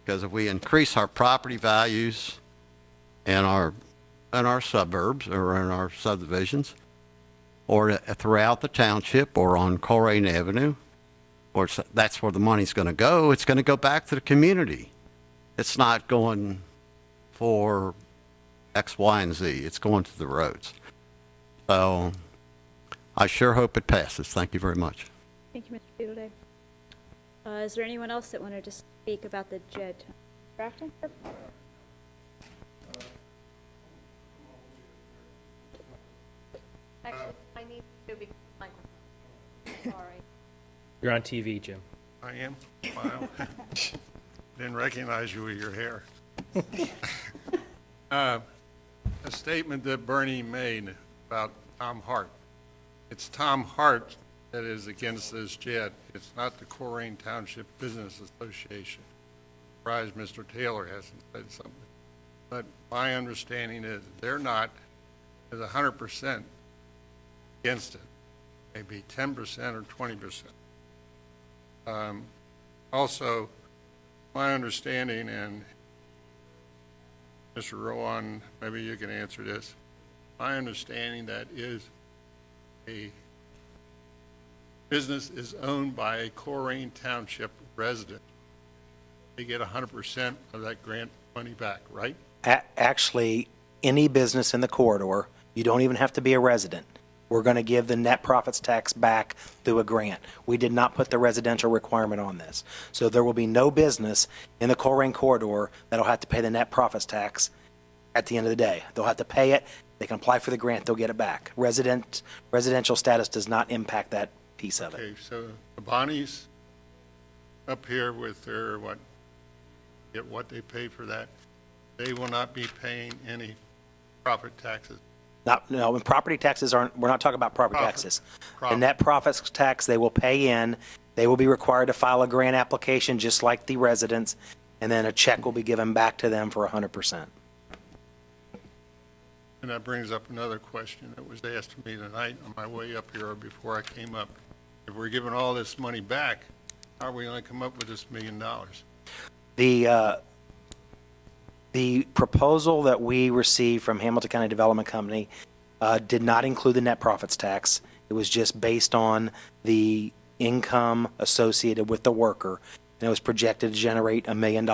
because if we increase our property values in our suburbs or in our subdivisions, or throughout the township or on Colerain Avenue, or that's where the money's going to go. It's going to go back to the community. It's not going for X, Y, and Z. It's going to the roads. So I sure hope it passes. Thank you very much. Thank you, Mr. Beedleday. Is there anyone else that wanted to speak about the JED? Grafton? Actually, I need to be microphone. Sorry. You're on TV, Jim. I am? Wow. Didn't recognize you with your hair. A statement that Bernie made about Tom Hart. It's Tom Hart that is against this JED. It's not the Colerain Township Business Association. Surprised Mr. Taylor hasn't said something. But my understanding is they're not, is 100% against it. Maybe 10% or 20%. Also, my understanding, and Mr. Rowan, maybe you can answer this. My understanding that is a business is owned by a Colerain Township resident. They get 100% of that grant money back, right? Actually, any business in the corridor, you don't even have to be a resident. We're going to give the net profits tax back through a grant. We did not put the residential requirement on this. So there will be no business in the Colerain corridor that'll have to pay the net profits tax at the end of the day. They'll have to pay it. They can apply for the grant. They'll get it back. Residential status does not impact that piece of it. Okay, so the Bonnies up here with their, get what they pay for that, they will not be paying any profit taxes. No, when property taxes aren't, we're not talking about property taxes. The Profit. net profits tax they will pay in, they will be required to file a grant application just like the residents, and then a check will be given back to them for 100%. And that brings up another question that was asked to me tonight on my way up here or before I came up. If we're giving all this money back, how are we going to come up with this $1 million? The proposal that we received from Hamilton County Development Company did not include the net profits tax. It was just based on the income associated with the worker, and it was projected to generate $1 million.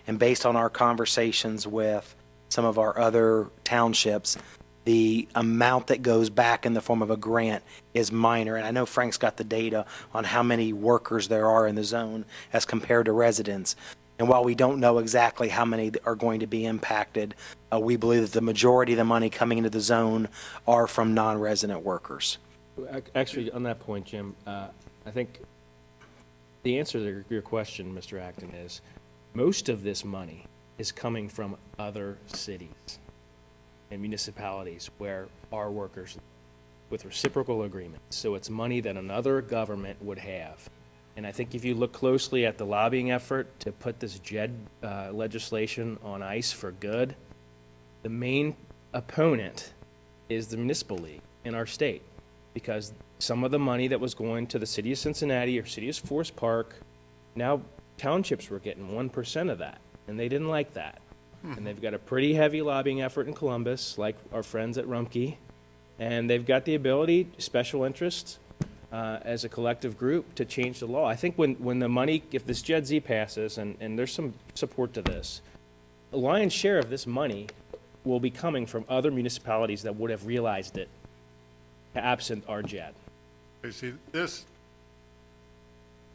And based on our conversations with some of our other townships, the amount that goes back in the form of a grant is minor. And I know Frank's got the data on how many workers there are in the zone as compared to residents. And while we don't know exactly how many are going to be impacted, we believe that the majority of the money coming into the zone are from non-resident workers. Actually, on that point, Jim, I think the answer to your question, Mr. Acton, is most of this money is coming from other cities and municipalities where our workers with reciprocal agreements. So it's money that another government would have. And I think if you look closely at the lobbying effort to put this JED legislation on ice for good, the main opponent is the municipal league in our state, because some of the money that was going to the city of Cincinnati or city of Forest Park, now townships were getting 1% of that, and they didn't like that. And they've got a pretty heavy lobbying effort in Columbus, like our friends at Rumpke, and they've got the ability, special interests, as a collective group, to change the law. I think when the money, if this JED Z passes, and there's some support to this, the lion's share of this money will be coming from other municipalities that would have realized it absent our JED. You see, this,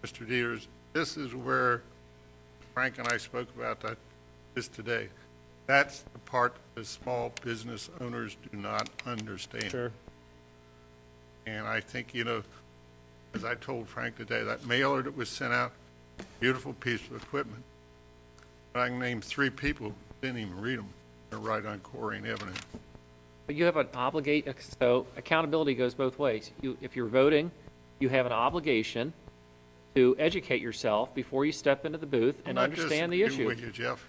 Mr. Dieters, this is where Frank and I spoke about this today. That's the part that small business owners do not understand. Sure. And I think, as I told Frank today, that mailer that was sent out, beautiful piece of equipment. But I can name 3 people who didn't even read them. They're right on Colerain Avenue. But you have an so accountability goes both ways. If you're voting, you have an obligation to educate yourself before you step into the booth and understand the issue. With you, Jeff.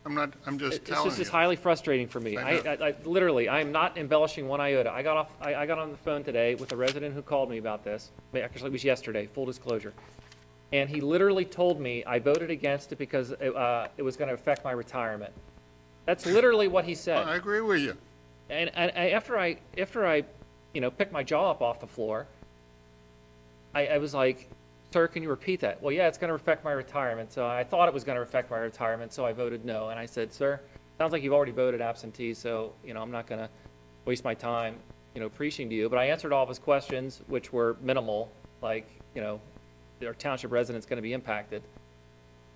I'm just telling you. It's just highly frustrating for me. I literally, I'm not embellishing one iota. I got on the phone today with a resident who called me about this. Actually, it was yesterday, full disclosure. And he literally told me I voted against it because it was going to affect my retirement. That's literally what he said. I agree with you. And after I picked my jaw up off the floor, I was like, sir, can you repeat that? Well, yeah, it's going to affect my retirement. So I thought it was going to affect my retirement, so I voted no. And I said, sir, sounds like you've already voted absentee, so, I'm not going to waste my time, preaching to you. But I answered all of his questions, which were minimal, like, our township residents going to be impacted.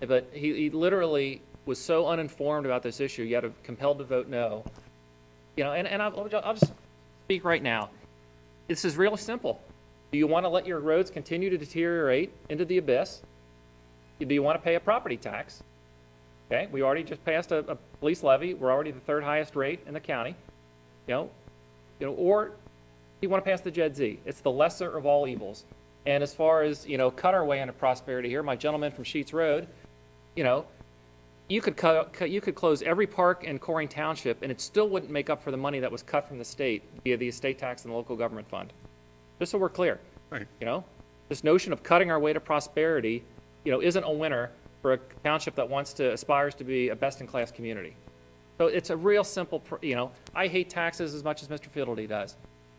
But he literally was so uninformed about this issue, yet compelled to vote no. And I'll just speak right now. This is really simple. Do you want to let your roads continue to deteriorate into the abyss? Do you want to pay a property tax? Okay, we already just passed a police levy. We're already the 3rd highest rate in the county. Or do you want to pass the JED Z? It's the lesser of all evils. And as far as, cut our way into prosperity here, my gentleman from Sheets Road, you could close every park in Colerain Township, and it still wouldn't make up for the money that was cut from the state via the estate tax and the local government fund. Just so we're clear. Right. This notion of cutting our way to prosperity, isn't a winner for a township that aspires to be a best-in-class community. So it's a real simple, I hate taxes as much as Mr. Fiddledy does.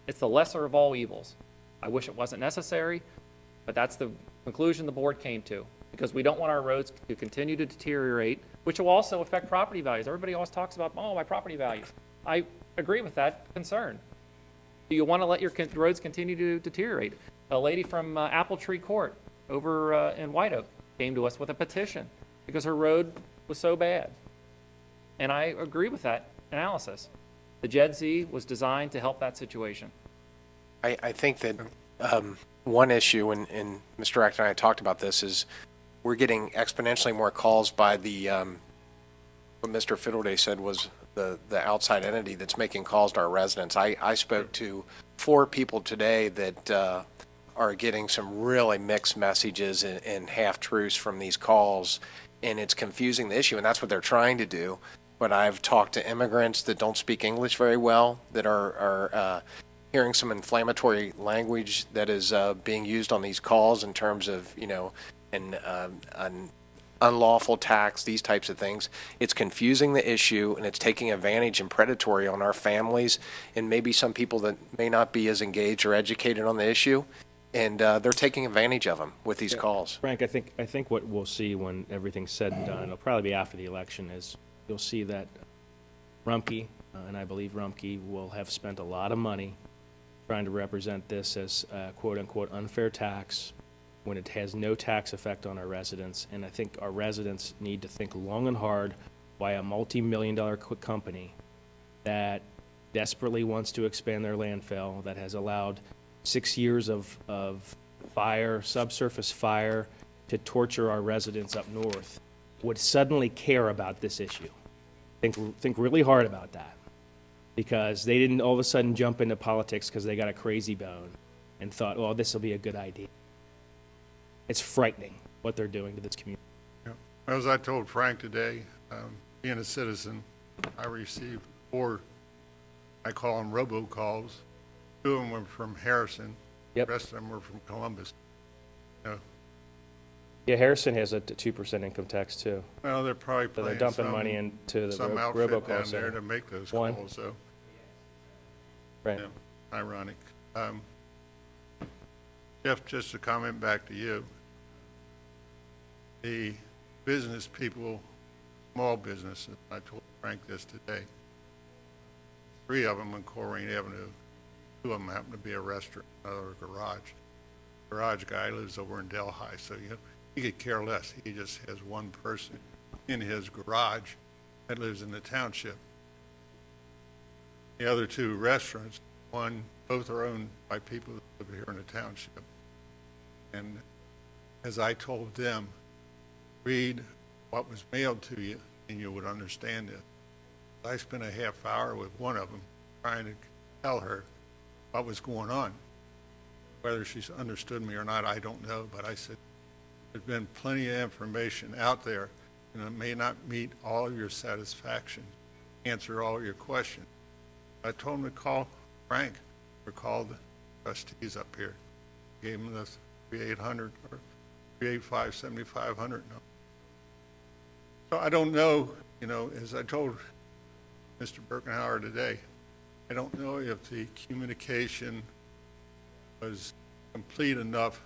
It's the lesser of all evils. I wish it wasn't necessary, but that's the conclusion the board came to, because we don't want our roads to continue to deteriorate, which will also affect property values. Everybody always talks about, my property values. I agree with that concern. Do you want to let your roads continue to deteriorate? A lady from Apple Tree Court over in White Oak came to us with a petition because her road was so bad. And I agree with that analysis. The JED Z was designed to help that situation. I think that one issue, and Mr. Acton and I talked about this, is we're getting exponentially more calls by the, what Mr. Fiddleday said was the outside entity that's making calls to our residents. I spoke to 4 people today that are getting some really mixed messages and half-truths from these calls, and it's confusing the issue, and that's what they're trying to do. but I've talked to immigrants that don't speak English very well, that are hearing some inflammatory language that is being used on these calls in terms of, an unlawful tax, these types of things. It's confusing the issue, and it's taking advantage and predatory on our families and maybe some people that may not be as engaged or educated on the issue. And they're taking advantage of them with these calls. Frank, I think what we'll see when everything's said and done, it'll probably be after the election, is you'll see that Rumpke, and I believe Rumpke, will have spent a lot of money trying to represent this as quote-unquote unfair tax when it has no tax effect on our residents. And I think our residents need to think long and hard why a multi-million-dollar company that desperately wants to expand their landfill, that has allowed 6 years of fire, subsurface fire, to torture our residents up north, would suddenly care about this issue. Think really hard about that, because they didn't all of a sudden jump into politics because they got a crazy bone and thought, oh, this will be a good idea. It's frightening what they're doing to this community. Yeah. As I told Frank today, being a citizen, I received 4, I call them robocalls. 2 of them were from Harrison. Yep. The rest of them were from Columbus. Yeah, Harrison has a 2% income tax too. Well, they're probably So they're playing dumping money into the some outfit robocall down there center. to make those One. calls, so, Right. yeah, ironic. Jeff, just a comment back to you. The business people, small businesses, I told Frank this today, 3 of them on Colerain Avenue, 2 of them happen to be a restaurant, another a garage. Garage guy lives over in Delhi, so he could care less. He just has one person in his garage that lives in the township. The other 2 restaurants, both are owned by people that live here in the township. And as I told them, read what was mailed to you and you would understand it. I spent a half hour with one of them trying to tell her what was going on. Whether she's understood me or not, I don't know, but I said, there's been plenty of information out there, and it may not meet all of your satisfaction, answer all your questions. I told him to call Frank or call the trustees up here. Gave him the 3,800 or 385-7500 number. So I don't know, as I told Mr. Birkenhauer today, I don't know if the communication was complete enough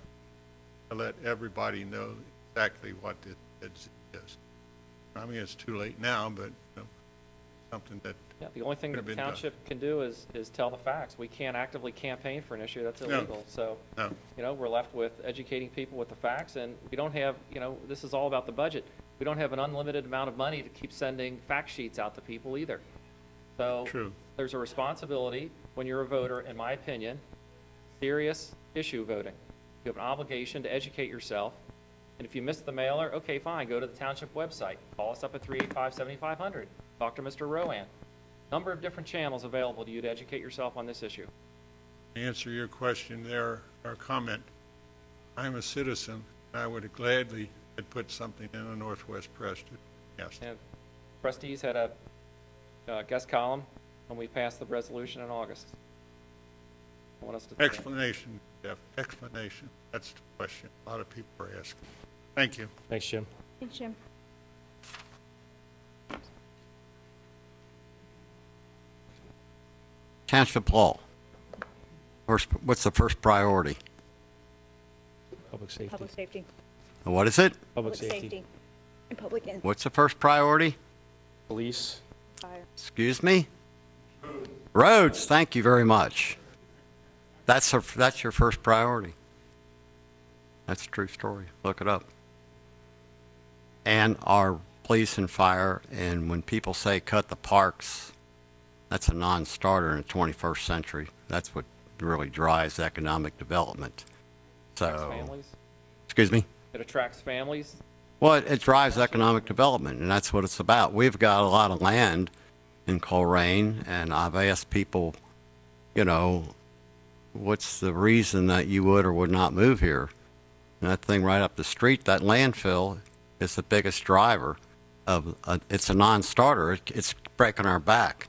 to let everybody know exactly what this is. I mean, it's too late now, but something that Yeah, the only thing could that have the been done. township can do is tell the facts. We can't actively campaign for an issue that's illegal. So, No. we're left with educating people with the facts, and we don't have, this is all about the budget. We don't have an unlimited amount of money to keep sending fact sheets out to people either. So True. there's a responsibility when you're a voter, in my opinion, serious issue voting. You have an obligation to educate yourself. And if you missed the mailer, okay, fine, go to the township website. Call us up at 385-7500. Talk to Mr. Rowan. Number of different channels available to you to educate yourself on this issue. To answer your question there, or comment, I'm a citizen, and I would have gladly had put something in the Northwest Press. Yes. And trustees had a guest column when we passed the resolution in August. I want us to Explanation, Jeff, explanation. That's the question a lot of people are asking. Thank you. Thanks, Jim. Thanks, Jim. Township law. What's the first priority? Public safety. Public safety. What is it? Public safety. And public and What's the first priority? Police. fire. Excuse me? Roads, thank you very much. That's your first priority. That's a true story. Look it up. And our police and fire, and when people say cut the parks, that's a non-starter in the 21st century. That's what really drives economic development. attract So, families. excuse me? It attracts families. Well, it drives economic development, and that's what it's about. We've got a lot of land in Colerain, and I've asked people, what's the reason that you would or would not move here? And that thing right up the street, that landfill, is the biggest driver. it's a non-starter. It's breaking our back,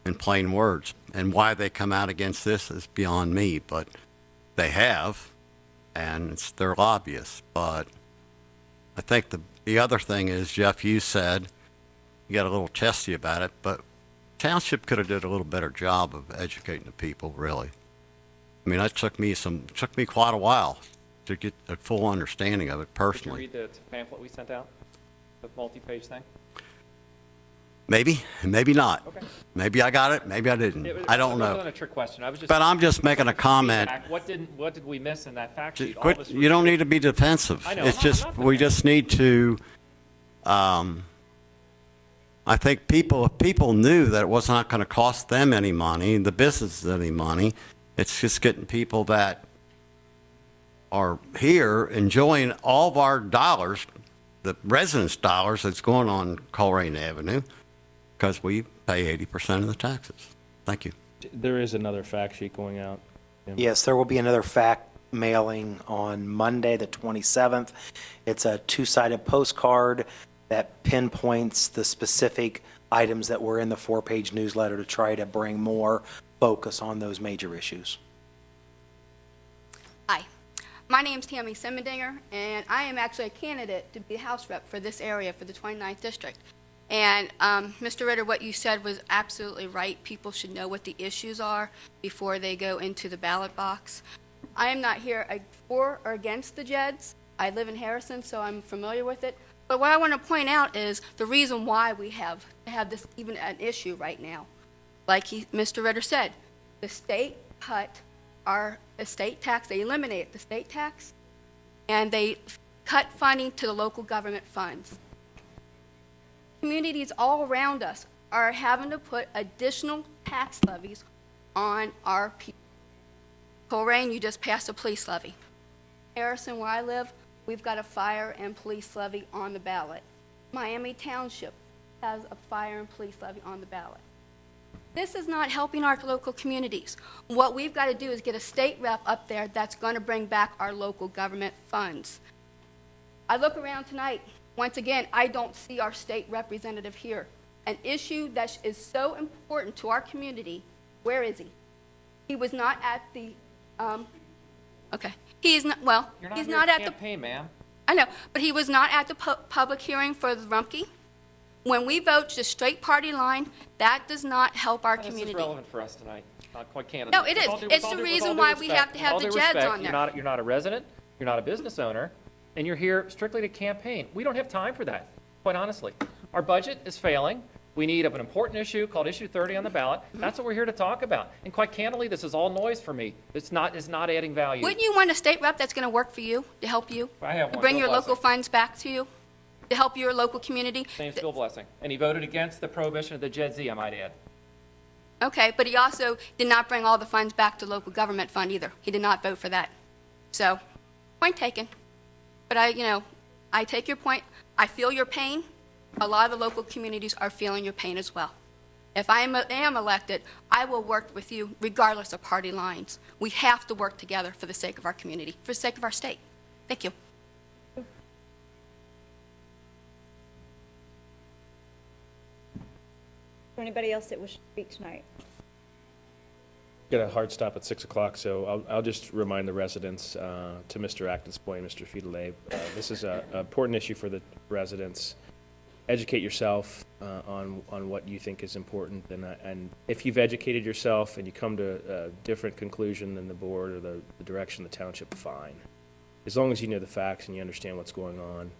in plain words. And why they come out against this is beyond me, but they have, and they're lobbyists. But I think the other thing is, Jeff, you said, you got a little testy about it, but Township could have did a little better job of educating the people, really. I mean, that took me quite a while to get a full understanding of it Did you personally. read the pamphlet we sent out? The multi-page thing? Maybe, maybe not. Okay. Maybe I got it, maybe I didn't. I don't It know. wasn't a trick question. I was just. But I'm just making a comment. What did we miss in that fact sheet? All Quit, of us you don't need to be defensive. I know, It's I'm just, not we just need to, I think if people knew that it was not going to cost them any money, the business any money. It's just getting people that are here enjoying all of our dollars, the residents' dollars that's going on Colerain Avenue, because we pay 80% of the taxes. Thank you. There is another fact sheet going out. Yes, there will be another fact mailing on Monday, the 27th. It's a two-sided postcard that pinpoints the specific items that were in the 4-page newsletter to try to bring more focus on those major issues. Hi, my name's Tammy Simmendinger, and I am actually a candidate to be House Rep for this area, for the 29th District. And Mr. Ritter, what you said was absolutely right. People should know what the issues are before they go into the ballot box. I am not here for or against the JEDs. I live in Harrison, so I'm familiar with it. But what I want to point out is the reason why we have this even an issue right now. Like Mr. Ritter said, the state cut our estate tax. They eliminated the state tax, and they cut funding to the local government funds. Communities all around us are having to put additional tax levies on our people. Colerain, you just passed a police levy. Harrison, where I live, we've got a fire and police levy on the ballot. Miami Township has a fire and police levy on the ballot. This is not helping our local communities. What we've got to do is get a state rep up there that's going to bring back our local government funds. I look around tonight. Once again, I don't see our state representative here. An issue that is so important to our community, where is he? He was not at the, okay. He is not, well, he's not at the campaign, ma'am. I know, but he was not at the public hearing for the Rumpke. When we vote just straight party line, that does not help our community. This is relevant for us tonight, not quite candidly. No, it is. It's the reason why we have to have the JEDs on there. You're not a resident, you're not a business owner, and you're here strictly to campaign. We don't have time for that, quite honestly. Our budget is failing. We need an important issue called Issue 30 on the ballot. That's what we're here to talk about. And quite candidly, this is all noise for me. It's not adding value. Wouldn't you want a state rep that's going to work for you, to help you? I have one. To bring Bill your local Blessing. funds back to you? To help your local community? His name's Bill Blessing. And he voted against the prohibition of the JED-Z, I might add. Okay, but he also did not bring all the funds back to local government fund either. He did not vote for that. So, point taken. But I take your point. I feel your pain. A lot of the local communities are feeling your pain as well. If I am elected, I will work with you regardless of party lines. We have to work together for the sake of our community, for the sake of our state. Thank you. Is there anybody else that wishes to speak tonight? Got a hard stop at 6 o'clock, so I'll just remind the residents, to Mr. Acton's point, Mr. Fidelay, this is an important issue for the residents. Educate yourself on what you think is important, and if you've educated yourself and you come to a different conclusion than the board or the direction of the township, fine. As long as you know the facts and you understand what's going on,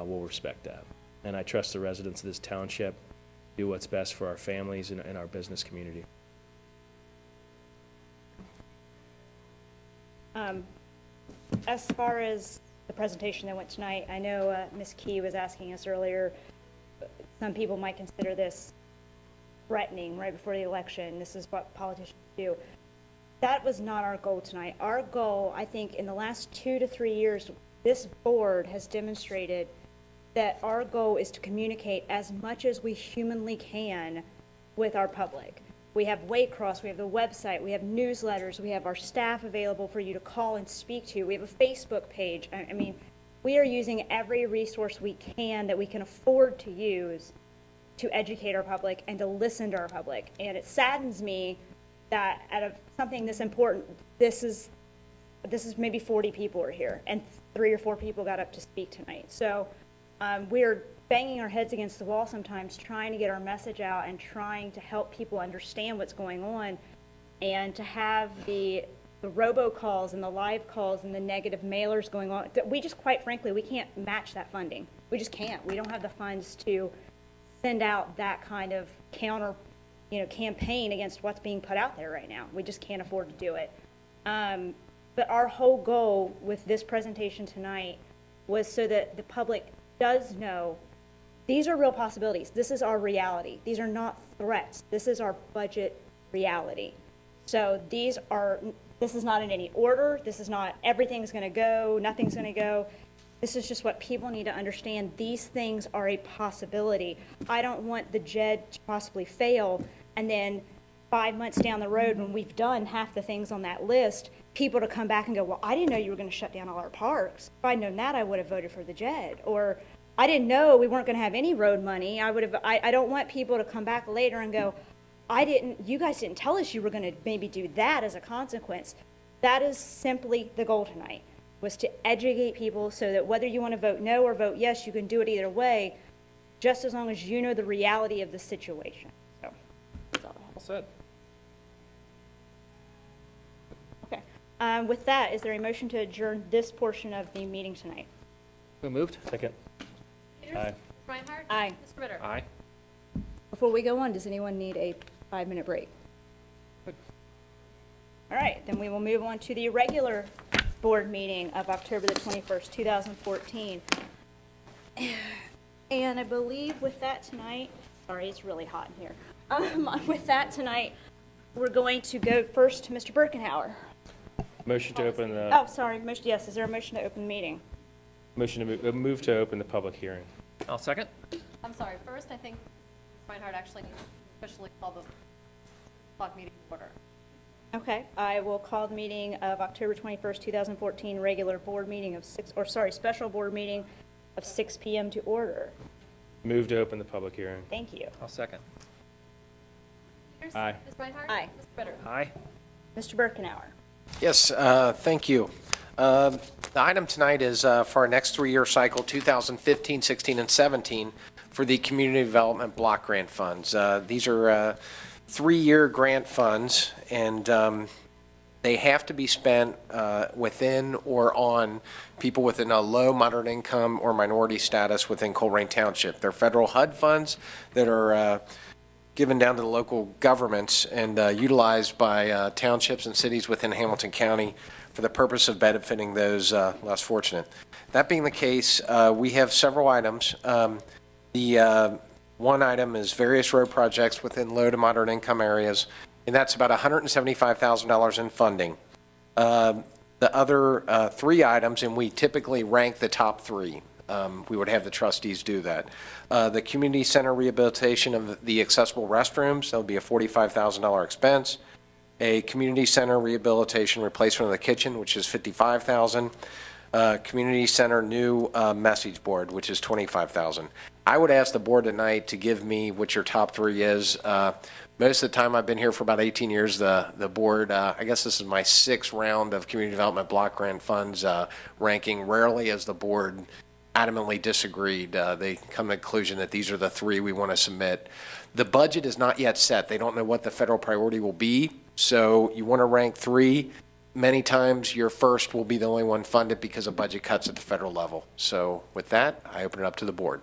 we'll respect that. And I trust the residents of this township do what's best for our families and our business community. As far as the presentation that went tonight, I know Ms. Key was asking us earlier, some people might consider this threatening right before the election. This is what politicians do. That was not our goal tonight. Our goal, I think, in the last 2 to 3 years, this board has demonstrated that our goal is to communicate as much as we humanly can with our public. We have Waycross, we have the website, we have newsletters, we have our staff available for you to call and speak to. We have a Facebook page. I mean, we are using every resource we can that we can afford to use to educate our public and to listen to our public. And it saddens me that out of something this important, this is maybe 40 people are here, and 3 or 4 people got up to speak tonight. So we're banging our heads against the wall sometimes, trying to get our message out and trying to help people understand what's going on, and to have the robocalls and the live calls and the negative mailers going on. We just, quite frankly, we can't match that funding. We just can't. We don't have the funds to send out that kind of counter, campaign against what's being put out there right now. We just can't afford to do it. But our whole goal with this presentation tonight was so that the public does know these are real possibilities. This is our reality. These are not threats. This is our budget reality. So this is not in any order. This is not everything's going to go, nothing's going to go. This is just what people need to understand. These things are a possibility. I don't want the JED to possibly fail, and then 5 months down the road, when we've done half the things on that list, people to come back and go, well, I didn't know you were going to shut down all our parks. If I'd known that, I would have voted for the JED. Or I didn't know we weren't going to have any road money. I don't want people to come back later and go, you guys didn't tell us you were going to maybe do that as a consequence. That is simply the goal tonight, was to educate people so that whether you want to vote no or vote yes, you can do it either way, just as long as you know the reality of the situation. So, that's all I have. Well said. Okay. With that, is there a motion to adjourn this portion of the meeting tonight? Who moved? Second. Peters? Aye. Ms. Reinhardt? Aye. Mr. Ritter? Aye. Before we go on, does anyone need a 5-minute break? Good. All right, then we will move on to the regular board meeting of October the 21st, 2014. And I believe with that tonight, sorry, it's really hot in here. With that tonight, we're going to go first to Mr. Birkenhauer. Motion to open the, Oh, sorry, yes, is there a motion to open the meeting? motion to move to open the public hearing. I'll second. I'm sorry, first, I think Ms. Reinhardt actually needs to officially call the clock meeting to order. Okay, I will call the meeting of October 21st, 2014, regular board meeting of special board meeting of 6 p.m. to order. Move to open the public hearing. Thank you. I'll second. Peters? Aye. Ms. Reinhardt? Aye. Mr. Ritter? Aye. Mr. Birkenauer. Yes, thank you. The item tonight is for our next 3-year cycle, 2015, 16, and 17, for the Community Development Block Grant Funds. These are 3-year grant funds, and they have to be spent within or on people within a low, moderate income, or minority status within Colerain Township. They're federal HUD funds that are given down to the local governments and utilized by townships and cities within Hamilton County for the purpose of benefiting those less fortunate. That being the case, we have several items. The one item is various road projects within low to moderate income areas, and that's about $175,000 in funding. The other 3 items, and we typically rank the top 3. We would have the trustees do that. The community center rehabilitation of the accessible restrooms, that would be a $45,000 expense. A community center rehabilitation replacement of the kitchen, which is $55,000. Community center new message board, which is $25,000. I would ask the board tonight to give me what your top 3 is. Most of the time, I've been here for about 18 years. The board, I guess this is my 6th round of community development block grant funds ranking. Rarely has the board adamantly disagreed. They come to the conclusion that these are the 3 we want to submit. The budget is not yet set. They don't know what the federal priority will be. So you want to rank 3. Many times your first will be the only one funded because of budget cuts at the federal level. So with that, I open it up to the board.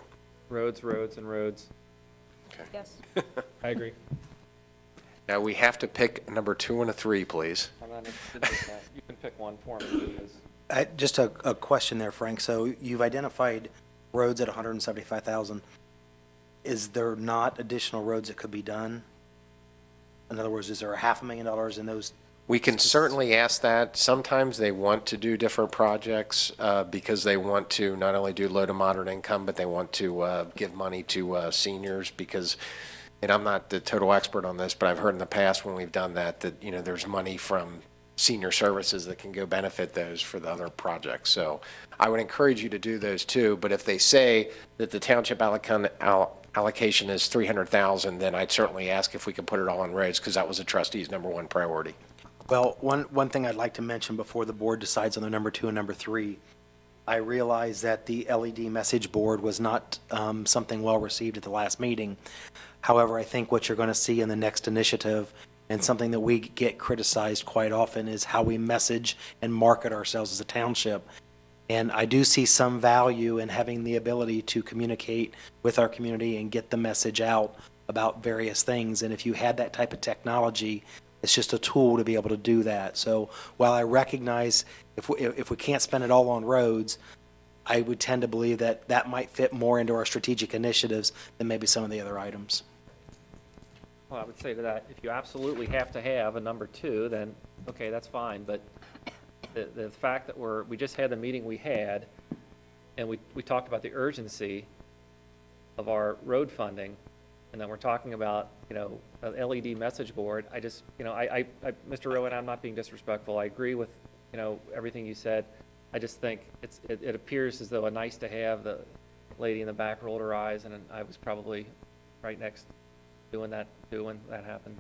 Roads, roads, and roads. Yes. I agree. Now we have to pick number 2 and a 3, please. I'm not interested in that. You can pick one for me, because Just a question there, Frank. So you've identified roads at $175,000. Is there not additional roads that could be done? In other words, is there $500,000 in those? We can certainly ask that. Sometimes they want to do different projects because they want to not only do low to moderate income, but they want to give money to seniors because, and I'm not the total expert on this, but I've heard in the past when we've done that, there's money from senior services that can go benefit those for the other projects. So I would encourage you to do those too, but if they say that the township allocation is 300,000, then I'd certainly ask if we could put it all on roads, because that was the trustees' number one priority. Well, one thing I'd like to mention before the board decides on the number 2 and number 3, I realize that the LED message board was not something well received at the last meeting. However, I think what you're going to see in the next initiative, and something that we get criticized quite often, is how we message and market ourselves as a township. And I do see some value in having the ability to communicate with our community and get the message out about various things. And if you had that type of technology, it's just a tool to be able to do that. So while I recognize if we can't spend it all on roads, I would tend to believe that that might fit more into our strategic initiatives than maybe some of the other items. Well, I would say to that, if you absolutely have to have a number 2, then, okay, that's fine, but the fact that we just had the meeting we had, and we talked about the urgency of our road funding, and then we're talking about, an LED message board. I just, Mr. Rowan, I'm not being disrespectful. I agree with, everything you said. I just think it appears as though a nice to have. The lady in the back rolled her eyes, and I was probably right next doing that when that happened.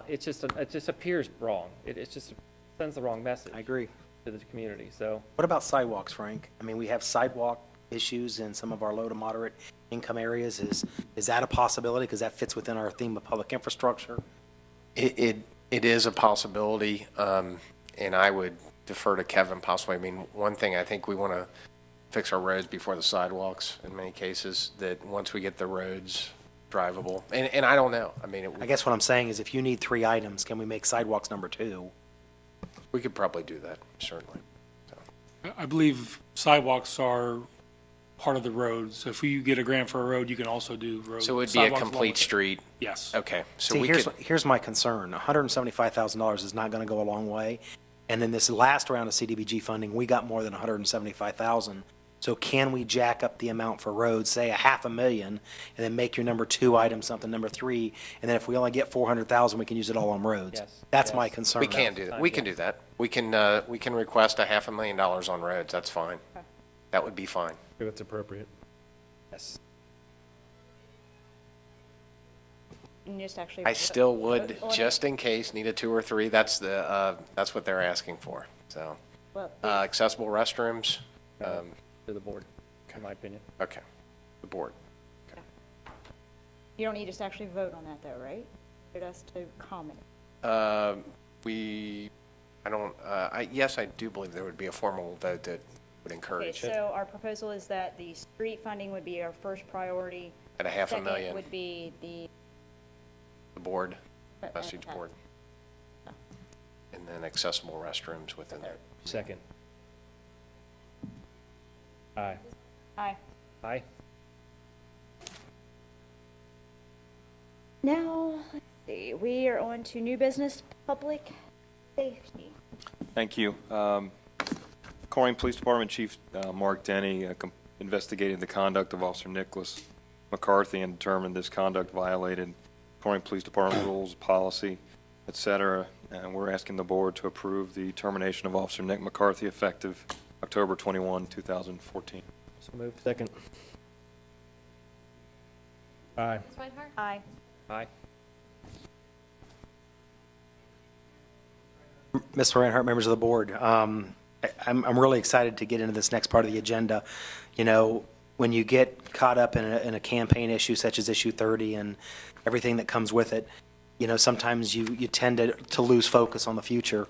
It just appears wrong. It just sends the wrong message. I agree. To the community, so. What about sidewalks, Frank? I mean, we have sidewalk issues in some of our low to moderate income areas. Is that a possibility? Because that fits within our theme of public infrastructure. It is a possibility, and I would defer to Kevin possibly. I mean, one thing, I think we want to fix our roads before the sidewalks in many cases, that once we get the roads drivable, and I don't know. I mean, I guess what I'm saying is if you need 3 items, can we make sidewalks number 2? we could probably do that, certainly. So. I believe sidewalks are part of the road. So if you get a grant for a road, you can also do road. So it would be a sidewalks along complete with it. street? Yes. Okay, so See, we here's, could, here's my concern. $175,000 is not going to go a long way. And in this last round of CDBG funding, we got more than $175,000. So can we jack up the amount for roads, say $500,000, and then make your number 2 item something number 3, and then if we only get $400,000, we can use it all on roads? Yes. That's Yes. my concern. we can do that. We can do that. We can request $500,000 on roads. That's fine. That would be fine. If it's appropriate. Yes. And just actually. I still would, vote on it. just in case, need a 2 or 3. That's what they're asking for. So, Well, accessible restrooms. To the board, in my opinion. Okay, the board. You don't need us to actually vote on that, though, right? Get us to comment. Yes, I do believe there would be a formal vote that would Okay, encourage it so our proposal is that the street funding would be our first priority. at $500,000. Second would be the. The board, But- message board. And then accessible restrooms within there. Second. Aye. Aye. Aye. Now, let's see, we are on to new business, public safety. Thank you. Colerain Police Department Chief Mark Denny investigated the conduct of Officer Nicholas McCarthy and determined this conduct violated Colerain Police Department rules, policy, et cetera. And we're asking the board to approve the termination of Officer Nick McCarthy effective October 21, 2014. So moved. Second. Aye. Ms. Reinhardt? Aye. Aye. Mr. Reinhardt, members of the board, I'm really excited to get into this next part of the agenda. You know, when you get caught up in a campaign issue such as issue 30 and everything that comes with it, you know, sometimes you tend to lose focus on the future.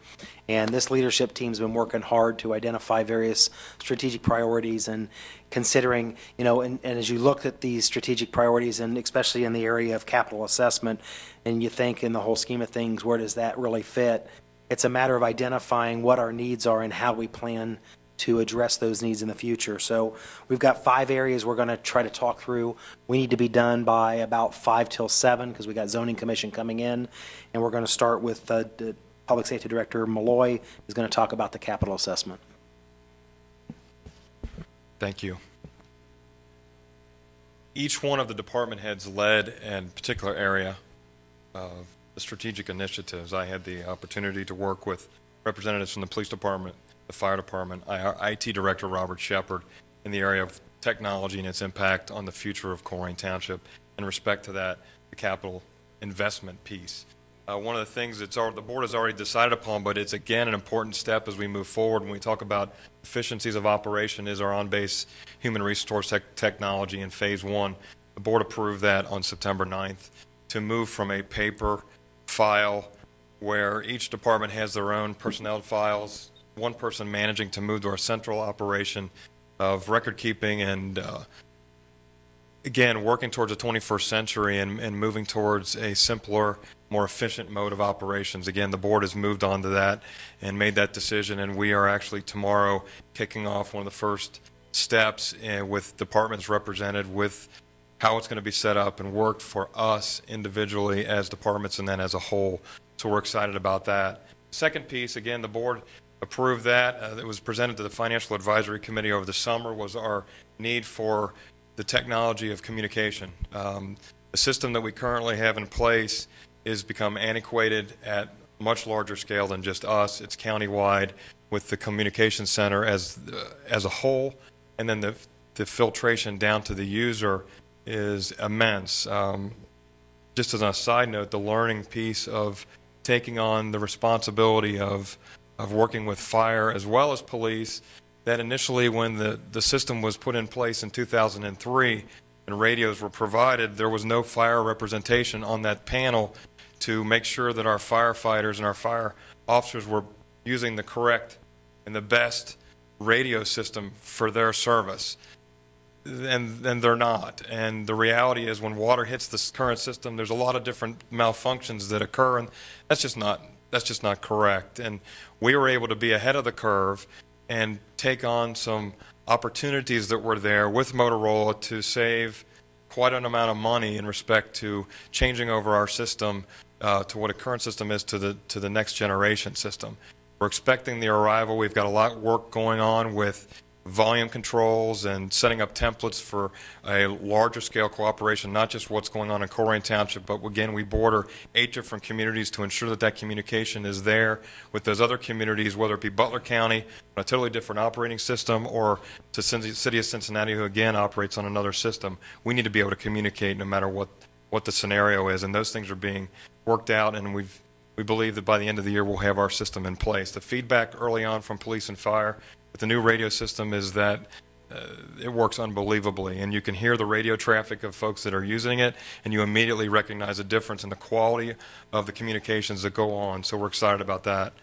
And this leadership team's been working hard to identify various strategic priorities and considering, you know, and as you look at these strategic priorities, and especially in the area of capital assessment, and you think in the whole scheme of things, where does that really fit? It's a matter of identifying what our needs are and how we plan to address those needs in the future. So we've got 5 areas we're going to try to talk through. We need to be done by about 5 till 7 because we got zoning commission coming in, and we're going to start with the Public Safety Director Malloy is going to talk about the capital assessment. Thank you. Each one of the department heads led in a particular area of the strategic initiatives. I had the opportunity to work with representatives from the police department, the fire department, our IT director, Robert Shepard, in the area of technology and its impact on the future of Colerain Township. In respect to that, the capital investment piece. One of the things that the board has already decided upon, but it's again an important step as we move forward when we talk about efficiencies of operation, is our on-base human resource technology in phase 1. The board approved that on September 9th to move from a paper file where each department has their own personnel files, one person managing, to move to our central operation of record keeping and again, working towards the 21st century and moving towards a simpler, more efficient mode of operations. Again, the board has moved on to that and made that decision, and we are actually tomorrow kicking off one of the first steps with departments represented with how it's going to be set up and worked for us individually as departments and then as a whole. So we're excited about that. Second piece, again, the board approved that. It was presented to the Financial Advisory Committee over the summer, was our need for the technology of communication. The system that we currently have in place is become antiquated at a much larger scale than just us. It's countywide with the communication center as a whole, and then the filtration down to the user is immense. Just as a side note, the learning piece of taking on the responsibility of working with fire as well as police, that initially when the system was put in place in 2003 and radios were provided, there was no fire representation on that panel to make sure that our firefighters and our fire officers were using the correct and the best radio system for their service. And they're not. And the reality is when water hits this current system, there's a lot of different malfunctions that occur, and that's just not correct. And we were able to be ahead of the curve and take on some opportunities that were there with Motorola to save quite an amount of money in respect to changing over our system to what a current system is to the next generation system. We're expecting the arrival. We've got a lot of work going on with volume controls and setting up templates for a larger scale cooperation, not just what's going on in Colerain Township, but again, we border 8 different communities to ensure that that communication is there with those other communities, whether it be Butler County, on a totally different operating system, or to City of Cincinnati, who again operates on another system. We need to be able to communicate no matter what the scenario is, and those things are being worked out, and we believe that by the end of the year we'll have our system in place. The feedback early on from police and fire with the new radio system is that it works unbelievably, and you can hear the radio traffic of folks that are using it, and you immediately recognize a difference in the quality of the communications that go on. So we're excited about that.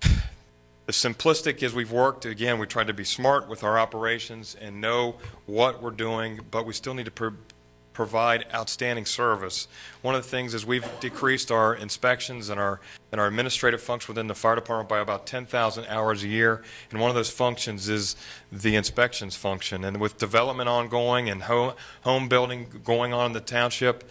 The simplistic is we've worked, again, we tried to be smart with our operations and know what we're doing, but we still need to provide outstanding service. One of the things is we've decreased our inspections and our administrative function within the fire department by about 10,000 hours a year, and one of those functions is the inspections function. And with development ongoing and home building going on in the township,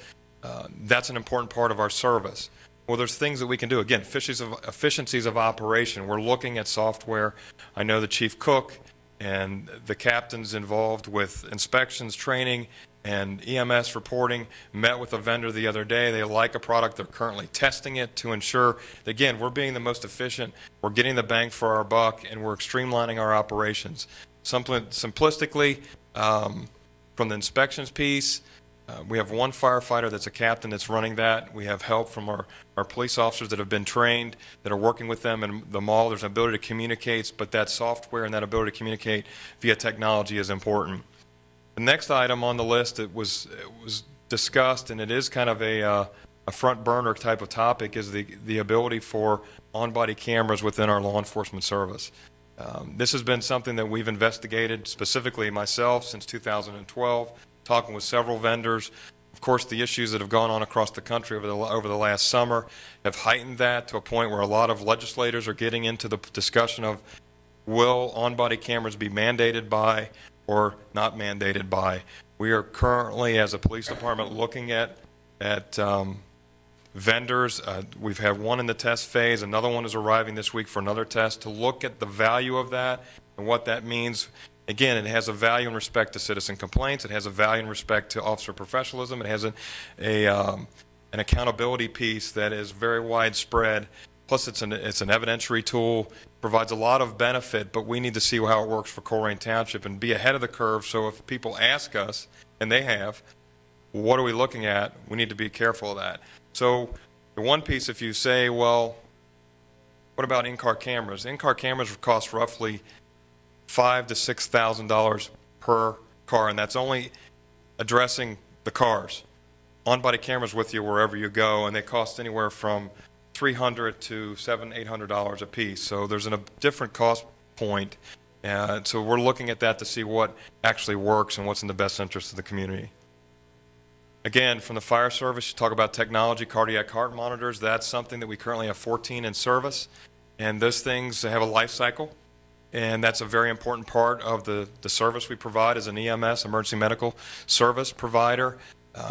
that's an important part of our service. Well, there's things that we can do. Again, efficiencies of operation. We're looking at software. I know the chief cook and the captains involved with inspections, training, and EMS reporting met with a vendor the other day. They like a product. They're currently testing it to ensure that, again, we're being the most efficient, we're getting the bang for our buck, and we're streamlining our operations. Simplistically, from the inspections piece, we have one firefighter that's a captain that's running that. We have help from our police officers that have been trained, that are working with them in the mall. There's an ability to communicate, but that software and that ability to communicate via technology is important. The next item on the list that was discussed, and it is kind of a front burner type of topic, is the ability for on-body cameras within our law enforcement service. This has been something that we've investigated, specifically myself, since 2012, talking with several vendors. Of course, the issues that have gone on across the country over the last summer have heightened that to a point where a lot of legislators are getting into the discussion of, will on-body cameras be mandated by or not mandated by. We are currently, as a police department, looking at vendors. We've had one in the test phase. Another one is arriving this week for another test to look at the value of that and what that means. Again, it has a value in respect to citizen complaints. It has a value in respect to officer professionalism. It has an accountability piece that is very widespread. Plus, it's an evidentiary tool, provides a lot of benefit, but we need to see how it works for Colerain Township and be ahead of the curve. So if people ask us, and they have, what are we looking at? We need to be careful of that. So the one piece, if you say, well, what about in-car cameras? In-car cameras cost roughly $5,000 to $6,000 per car, and that's only addressing the cars. On-body cameras with you wherever you go, and they cost anywhere from $300 to $700, $800 a piece. So there's a different cost point. So we're looking at that to see what actually works and what's in the best interest of the community. Again, from the fire service, you talk about technology, cardiac heart monitors. That's something that we currently have 14 in service. And those things have a life cycle. And that's a very important part of the service we provide as an EMS, emergency medical service provider.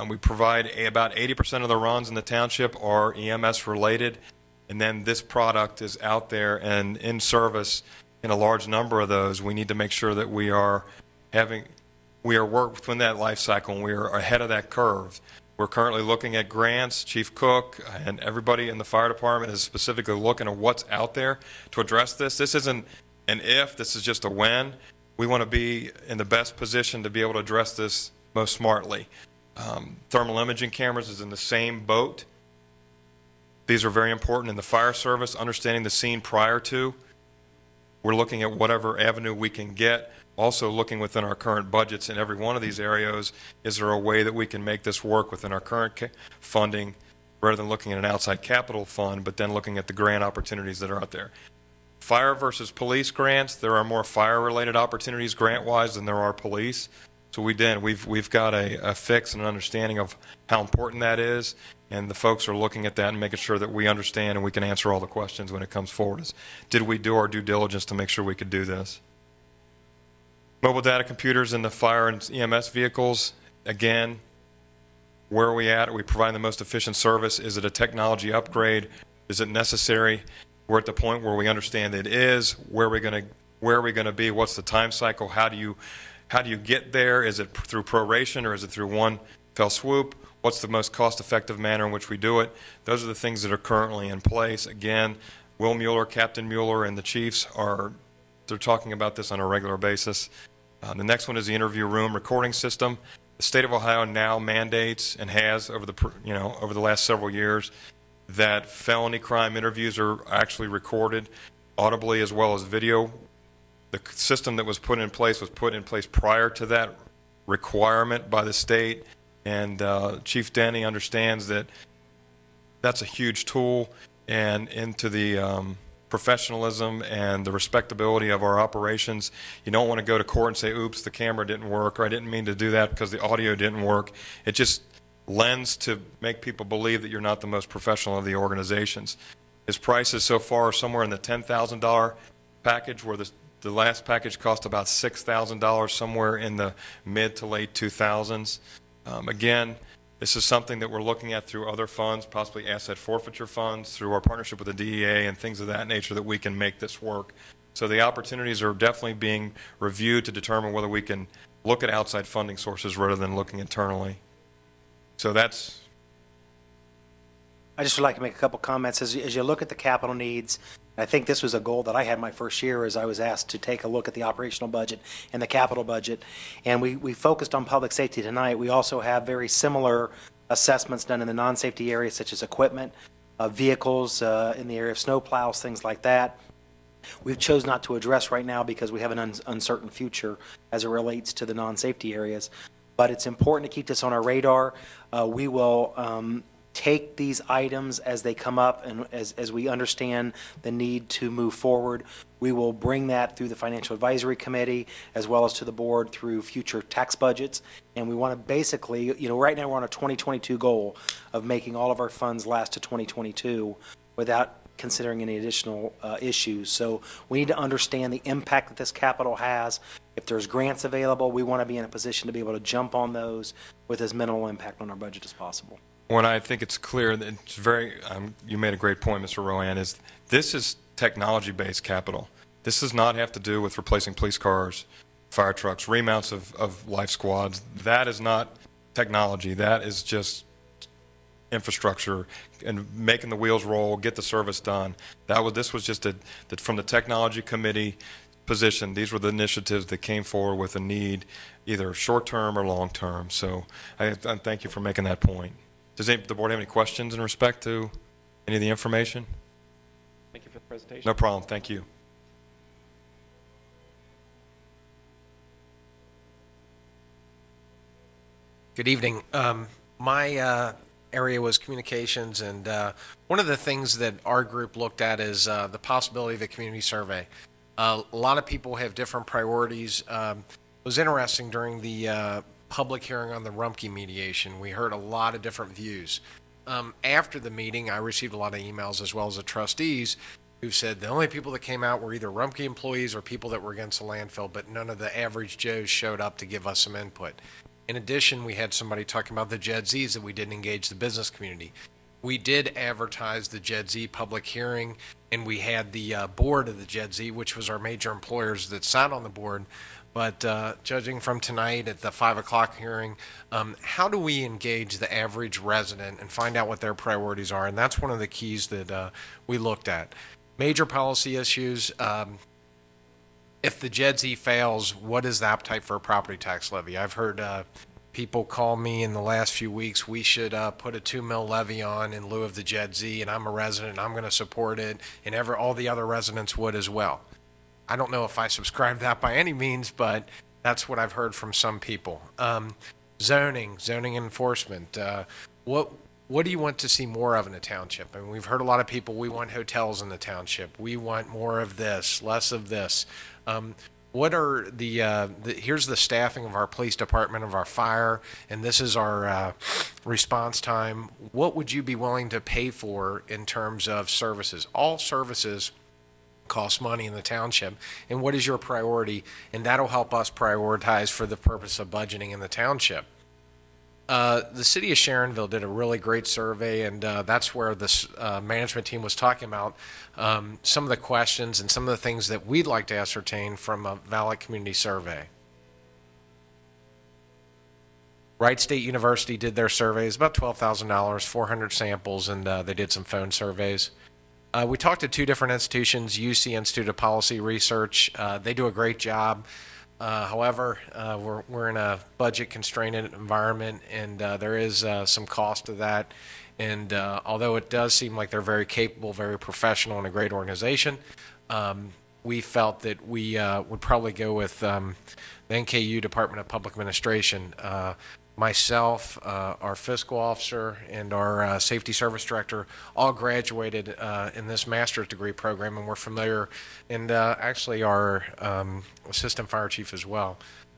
We provide about 80% of the runs in the township are EMS related, and then this product is out there and in service in a large number of those. We need to make sure that we are working within that life cycle and we are ahead of that curve. We're currently looking at grants. Chief Cook and everybody in the fire department is specifically looking at what's out there to address this. This isn't an if, this is just a when. We want to be in the best position to be able to address this most smartly. Thermal imaging cameras is in the same boat. These are very important in the fire service, understanding the scene prior to. We're looking at whatever avenue we can get, also looking within our current budgets in every one of these areas. Is there a way that we can make this work within our current funding rather than looking at an outside capital fund, but then looking at the grant opportunities that are out there? Fire versus police grants, there are more fire-related opportunities grant-wise than there are police. So we've got a fix and an understanding of how important that is, and the folks are looking at that and making sure that we understand and we can answer all the questions when it comes forward. Did we do our due diligence to make sure we could do this? Mobile data computers in the fire and EMS vehicles, again, where are we at? Are we providing the most efficient service? Is it a technology upgrade? Is it necessary? We're at the point where we understand it is. Where are we going to be? What's the time cycle? How do you get there? Is it through proration or is it through one fell swoop? What's the most cost-effective manner in which we do it? Those are the things that are currently in place. Again, Will Mueller, Captain Mueller, and the chiefs they're talking about this on a regular basis. The next one is the interview room recording system. The state of Ohio now mandates and has over the last several years that felony crime interviews are actually recorded audibly as well as video. The system that was put in place prior to that requirement by the state, and Chief Denny understands that that's a huge tool, and into the professionalism and the respectability of our operations. You don't want to go to court and say, oops, the camera didn't work, or I didn't mean to do that because the audio didn't work. It just lends to make people believe that you're not the most professional of the organizations. His prices so far are somewhere in the $10,000 package, where the last package cost about $6,000, somewhere in the mid to late 2000s. Again, this is something that we're looking at through other funds, possibly asset forfeiture funds, through our partnership with the DEA and things of that nature, that we can make this work. So the opportunities are definitely being reviewed to determine whether we can look at outside funding sources rather than looking internally. So that's... I just would like to make a couple comments. As you look at the capital needs, I think this was a goal that I had my first year, as I was asked to take a look at the operational budget and the capital budget. And we focused on public safety tonight. We also have very similar assessments done in the non-safety areas, such as equipment, vehicles in the area of snow plows, things like that. We've chose not to address right now because we have an uncertain future as it relates to the non-safety areas. But it's important to keep this on our radar. We will take these items as they come up, and as we understand the need to move forward, we will bring that through the Financial Advisory Committee as well as to the board through future tax budgets. And we want to basically, right now we're on a 2022 goal of making all of our funds last to 2022 without considering any additional issues. So we need to understand the impact that this capital has. If there's grants available, we want to be in a position to be able to jump on those with as minimal impact on our budget as possible. When I think it's clear, that it's very, you made a great point, Mr. Rowan, is this is technology-based capital. This does not have to do with replacing police cars, fire trucks, remounts of life squads. That is not technology. That is just infrastructure and making the wheels roll, get the service done. This was just from the technology committee position. These were the initiatives that came forward with a need, either short-term or long-term. So I thank you for making that point. Does the board have any questions in respect to any of the information? Thank you for the presentation. No problem. Thank you. Good evening. My area was communications, and one of the things that our group looked at is the possibility of a community survey. A lot of people have different priorities. It was interesting during the public hearing on the Rumpke mediation. We heard a lot of different views. After the meeting, I received a lot of emails, as well as the trustees, who said the only people that came out were either Rumpke employees or people that were against the landfill, but none of the average Joes showed up to give us some input. In addition, we had somebody talking about the JED-Zs, that we didn't engage the business community. We did advertise the JED-Z public hearing, and we had the board of the JED-Z, which was our major employers that sat on the board. But judging from tonight at the 5 o'clock hearing, how do we engage the average resident and find out what their priorities are? And that's one of the keys that we looked at. Major policy issues. If the JED-Z fails, what is the appetite for a property tax levy? I've heard people call me in the last few weeks, we should put a 2 mil levy on in lieu of the JED-Z, and I'm a resident, and I'm going to support it, and all the other residents would as well. I don't know if I subscribe to that by any means, but that's what I've heard from some people. Zoning enforcement. What do you want to see more of in the township? I mean, we've heard a lot of people, we want hotels in the township. We want more of this, less of this. What are here's the staffing of our police department, of our fire, and this is our response time. What would you be willing to pay for in terms of services? All services cost money in the township, and what is your priority? And that'll help us prioritize for the purpose of budgeting in the township. The city of Sharonville did a really great survey, and that's where this management team was talking about some of the questions and some of the things that we'd like to ascertain from a valid community survey. Wright State University did their surveys, about $12,000, 400 samples, and they did some phone surveys. We talked to two different institutions, UC Institute of Policy Research. They do a great job. However, we're in a budget-constrained environment, and there is some cost to that. And although it does seem like they're very capable, very professional, and a great organization, we felt that we would probably go with the NKU Department of Public Administration. Myself, our fiscal officer, and our safety service director all graduated in this master's degree program, and we're familiar, and actually our assistant fire chief as well,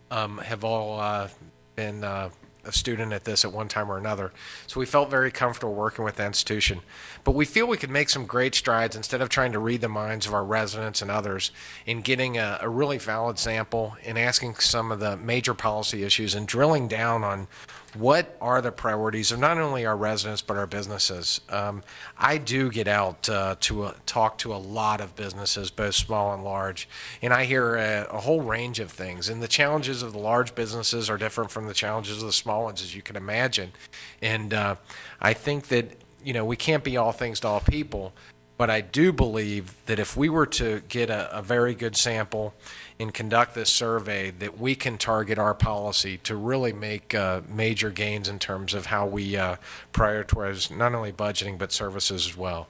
have all been a student at this at one time or another. So we felt very comfortable working with the institution. But we feel we could make some great strides instead of trying to read the minds of our residents and others in getting a really valid sample and asking some of the major policy issues and drilling down on what are the priorities of not only our residents but our businesses. I do get out to talk to a lot of businesses, both small and large, and I hear a whole range of things. And the challenges of the large businesses are different from the challenges of the small ones, as you can imagine. And I think that we can't be all things to all people, but I do believe that if we were to get a very good sample and conduct this survey, that we can target our policy to really make major gains in terms of how we prioritize not only budgeting but services as well.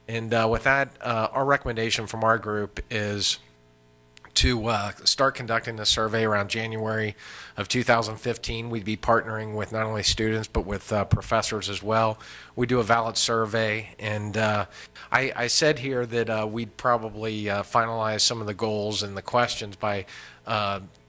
And with that, our recommendation from our group is to start conducting the survey around January of 2015. We'd be partnering with not only students but with professors as well. We do a valid survey, and I said here that we'd probably finalize some of the goals and the questions by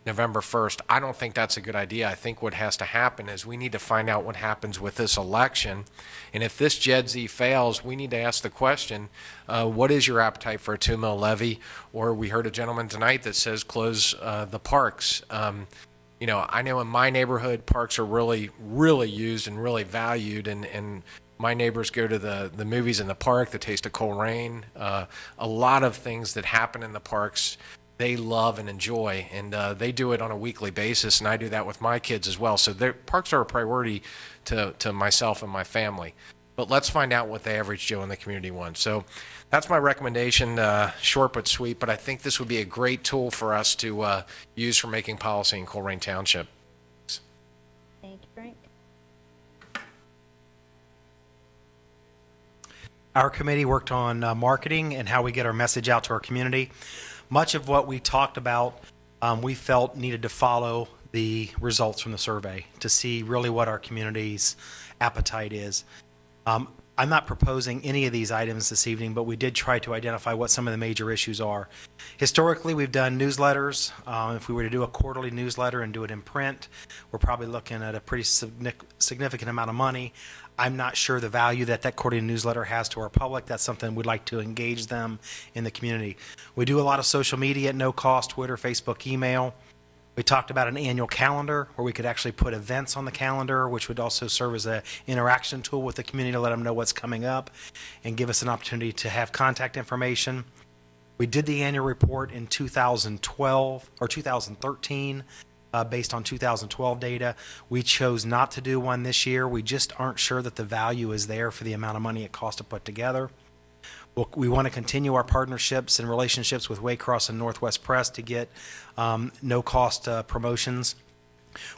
November 1st. I don't think that's a good idea. I think what has to happen is we need to find out what happens with this election. And if this JED-Z fails, we need to ask the question, what is your appetite for a 2 mil levy? Or we heard a gentleman tonight that says close the parks. I know in my neighborhood, parks are really, really used and really valued. And my neighbors go to the movies in the park, the Taste of Colerain, a lot of things that happen in the parks they love and enjoy, and they do it on a weekly basis, and I do that with my kids as well. So parks are a priority to myself and my family. But let's find out what the average Joe in the community wants. So that's my recommendation, short but sweet, but I think this would be a great tool for us to use for making policy in Colerain Township. Thank you, Frank. Our committee worked on marketing and how we get our message out to our community. Much of what we talked about, we felt needed to follow the results from the survey to see really what our community's appetite is. I'm not proposing any of these items this evening, but we did try to identify what some of the major issues are. Historically, we've done newsletters. If we were to do a quarterly newsletter and do it in print, we're probably looking at a pretty significant amount of money. I'm not sure the value that quarterly newsletter has to our public. That's something we'd like to engage them in the community. We do a lot of social media at no cost, Twitter, Facebook, email. We talked about an annual calendar where we could actually put events on the calendar, which would also serve as an interaction tool with the community to let them know what's coming up and give us an opportunity to have contact information. We did the annual report in 2012 or 2013 based on 2012 data. We chose not to do one this year. We just aren't sure that the value is there for the amount of money it costs to put together. We want to continue our partnerships and relationships with Waycross and Northwest Press to get no-cost promotions.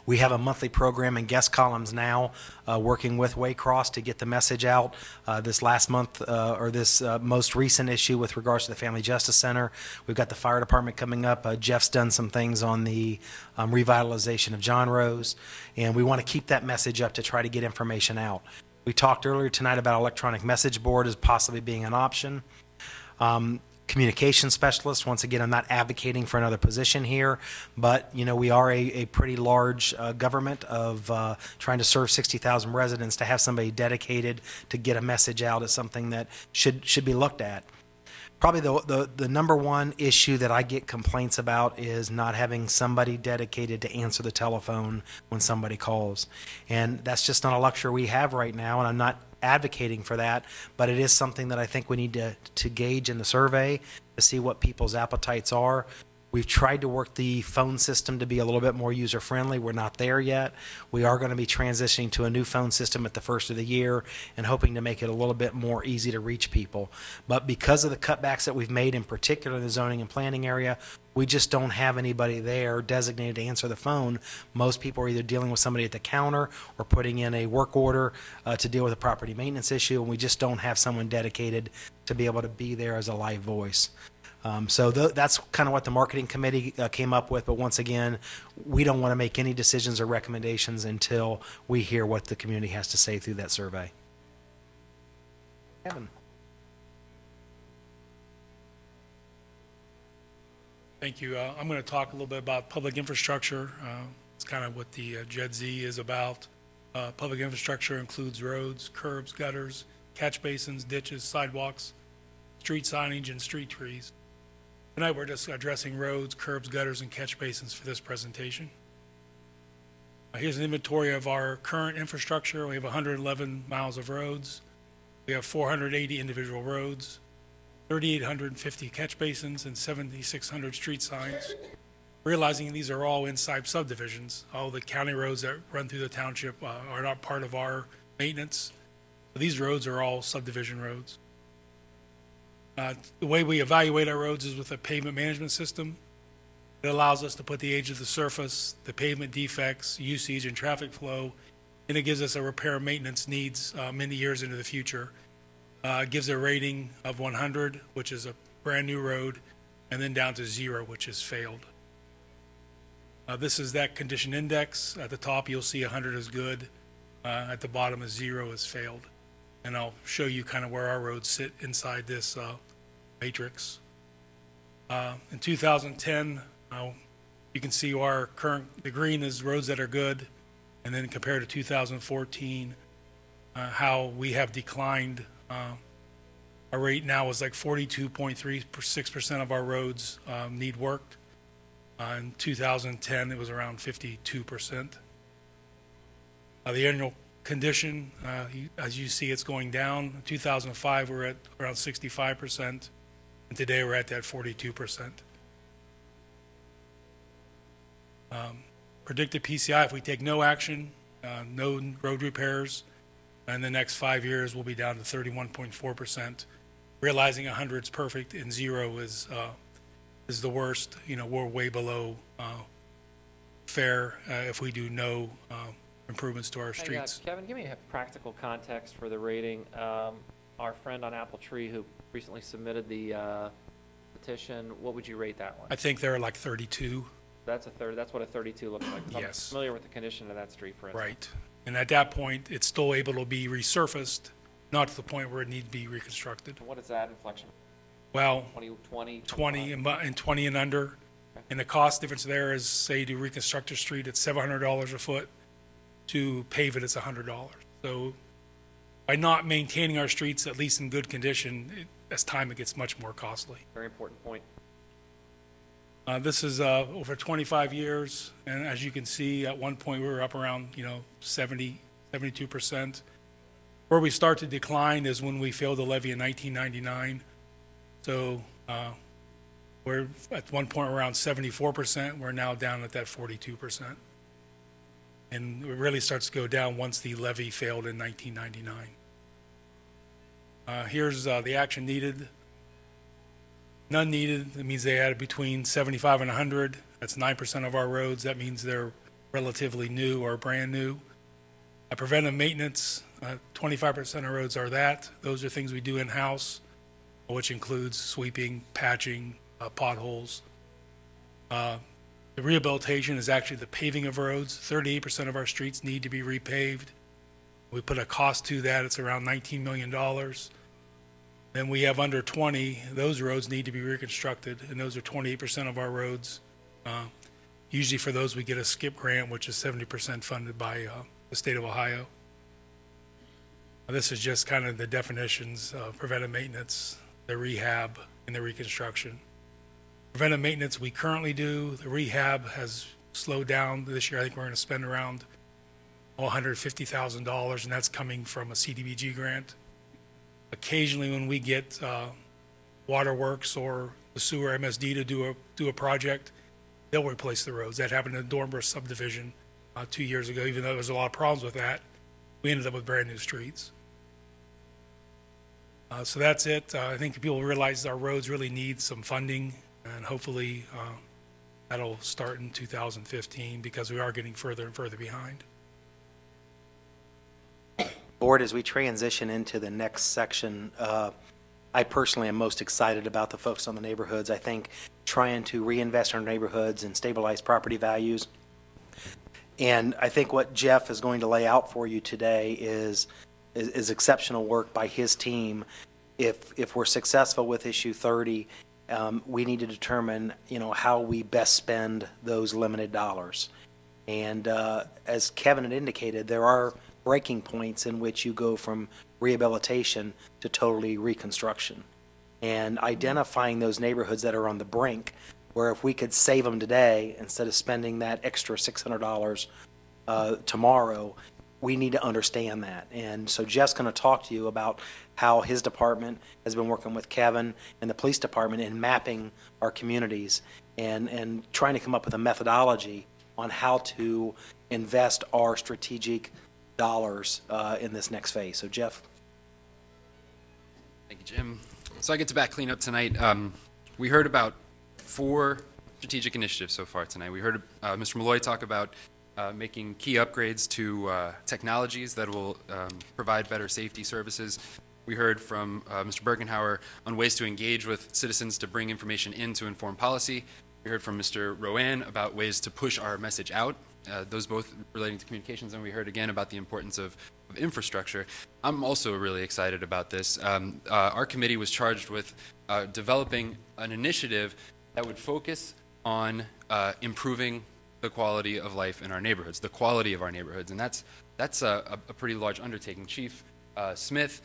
We have a monthly program and guest columns now working with Waycross to get the message out. This last month, or this most recent issue with regards to the Family Justice Center, we've got the fire department coming up. Jeff's done some things on the revitalization of John Rose, and we want to keep that message up to try to get information out. We talked earlier tonight about electronic message board as possibly being an option. Communication specialist, once again, I'm not advocating for another position here, but we are a pretty large government of trying to serve 60,000 residents. To have somebody dedicated to get a message out is something that should be looked at. Probably the number one issue that I get complaints about is not having somebody dedicated to answer the telephone when somebody calls. And that's just not a luxury we have right now, and I'm not advocating for that, but it is something that I think we need to gauge in the survey to see what people's appetites are. We've tried to work the phone system to be a little bit more user-friendly. We're not there yet. We are going to be transitioning to a new phone system at the first of the year and hoping to make it a little bit more easy to reach people. But because of the cutbacks that we've made, in particular in the zoning and planning area, we just don't have anybody there designated to answer the phone. Most people are either dealing with somebody at the counter or putting in a work order to deal with a property maintenance issue, and we just don't have someone dedicated to be able to be there as a live voice. So that's kind of what the marketing committee came up with. But once again, we don't want to make any decisions or recommendations until we hear what the community has to say through that survey. Kevin. Thank you. I'm going to talk a little bit about public infrastructure. It's kind of what the JED-Z is about. Public infrastructure includes roads, curbs, gutters, catch basins, ditches, sidewalks, street signage, and street trees. Tonight we're just addressing roads, curbs, gutters, and catch basins for this presentation. Here's an inventory of our current infrastructure. We have 111 miles of roads. We have 480 individual roads, 3,850 catch basins, and 7,600 street signs. Realizing these are all inside subdivisions. All the county roads that run through the township are not part of our maintenance. These roads are all subdivision roads. The way we evaluate our roads is with a pavement management system. It allows us to put the age of the surface, the pavement defects, usage, and traffic flow, and it gives us a repair and maintenance needs many years into the future. It gives a rating of 100, which is a brand new road, and then down to 0, which is failed. This is that condition index. At the top, you'll see 100 is good. At the bottom is 0 is failed. And I'll show you kind of where our roads sit inside this matrix. In 2010, you can see our the green is roads that are good, and then compared to 2014, how we have declined. Our rate now is like 42.36% of our roads need work. In 2010, it was around 52%. The annual condition, as you see, it's going down. In 2005, we're at around 65%, and today we're at that 42%. Predicted PCI, if we take no action, no road repairs, in the next 5 years, we'll be down to 31.4%. Realizing 100 is perfect and 0 is the worst. We're way below fair if we do no improvements to our Hey, streets. Kevin, give me a practical context for the rating. Our friend on Apple Tree who recently submitted the petition, what would you rate that one? I think they're like 32. That's what a 32 looks like. 'Cause Yes. I'm familiar with the condition of that street, for instance. Right. And at that point, it's still able to be resurfaced, not to the point where it needs to be reconstructed. What is that inflection? Well, 20? 20 and 20 and under. And the cost difference there is, say, to reconstruct a street, it's $700 a foot. To pave it, it's $100. So by not maintaining our streets, at least in good condition, as time it gets much more costly. Very important point. This is over 25 years, and as you can see, at one point we were up around 72%. Where we start to decline is when we failed the levy in 1999. So we're at one point around 74%. We're now down at that 42%, and it really starts to go down once the levy failed in 1999. Here's the action needed. None needed. That means they added between 75 and 100. That's 9% of our roads. That means they're relatively new or brand new. Preventive maintenance, 25% of roads are that. Those are things we do in-house, which includes sweeping, patching, potholes. The rehabilitation is actually the paving of roads. 38% of our streets need to be repaved. We put a cost to that. It's around $19 million. Then we have under 20, those roads need to be reconstructed, and those are 28% of our roads. Usually for those, we get a SKIP grant, which is 70% funded by the state of Ohio. This is just kind of the definitions of preventive maintenance, the rehab, and the reconstruction. Preventive maintenance we currently do. The rehab has slowed down this year. I think we're going to spend around $150,000, and that's coming from a CDBG grant. Occasionally, when we get Waterworks or the sewer MSD to do a project, they'll replace the roads. That happened in the Dornborough subdivision 2 years ago. Even though there was a lot of problems with that, we ended up with brand new streets. So that's it. I think people realize our roads really need some funding, and hopefully that'll start in 2015 because we are getting further and further behind. Board, as we transition into the next section, I personally am most excited about the focus on the neighborhoods. I think trying to reinvest in our neighborhoods and stabilize property values. And I think what Jeff is going to lay out for you today is exceptional work by his team. If we're successful with issue 30, we need to determine, how we best spend those limited dollars. And as Kevin had indicated, there are breaking points in which you go from rehabilitation to totally reconstruction. And identifying those neighborhoods that are on the brink, where if we could save them today instead of spending that extra $600 tomorrow, we need to understand that. And so Jeff's going to talk to you about how his department has been working with Kevin and the police department in mapping our communities and trying to come up with a methodology on how to invest our strategic dollars in this next phase. So Jeff. Thank you, Jim. So I get to back clean up tonight. We heard about 4 strategic initiatives so far tonight. We heard Mr. Malloy talk about making key upgrades to technologies that will provide better safety services. We heard from Mr. Bergenhauer on ways to engage with citizens to bring information in to inform policy. We heard from Mr. Rowan about ways to push our message out, those both relating to communications, and we heard again about the importance of infrastructure. I'm also really excited about this. Our committee was charged with developing an initiative that would focus on improving the quality of life in our neighborhoods, the quality of our neighborhoods, and that's a pretty large undertaking. Chief Smith,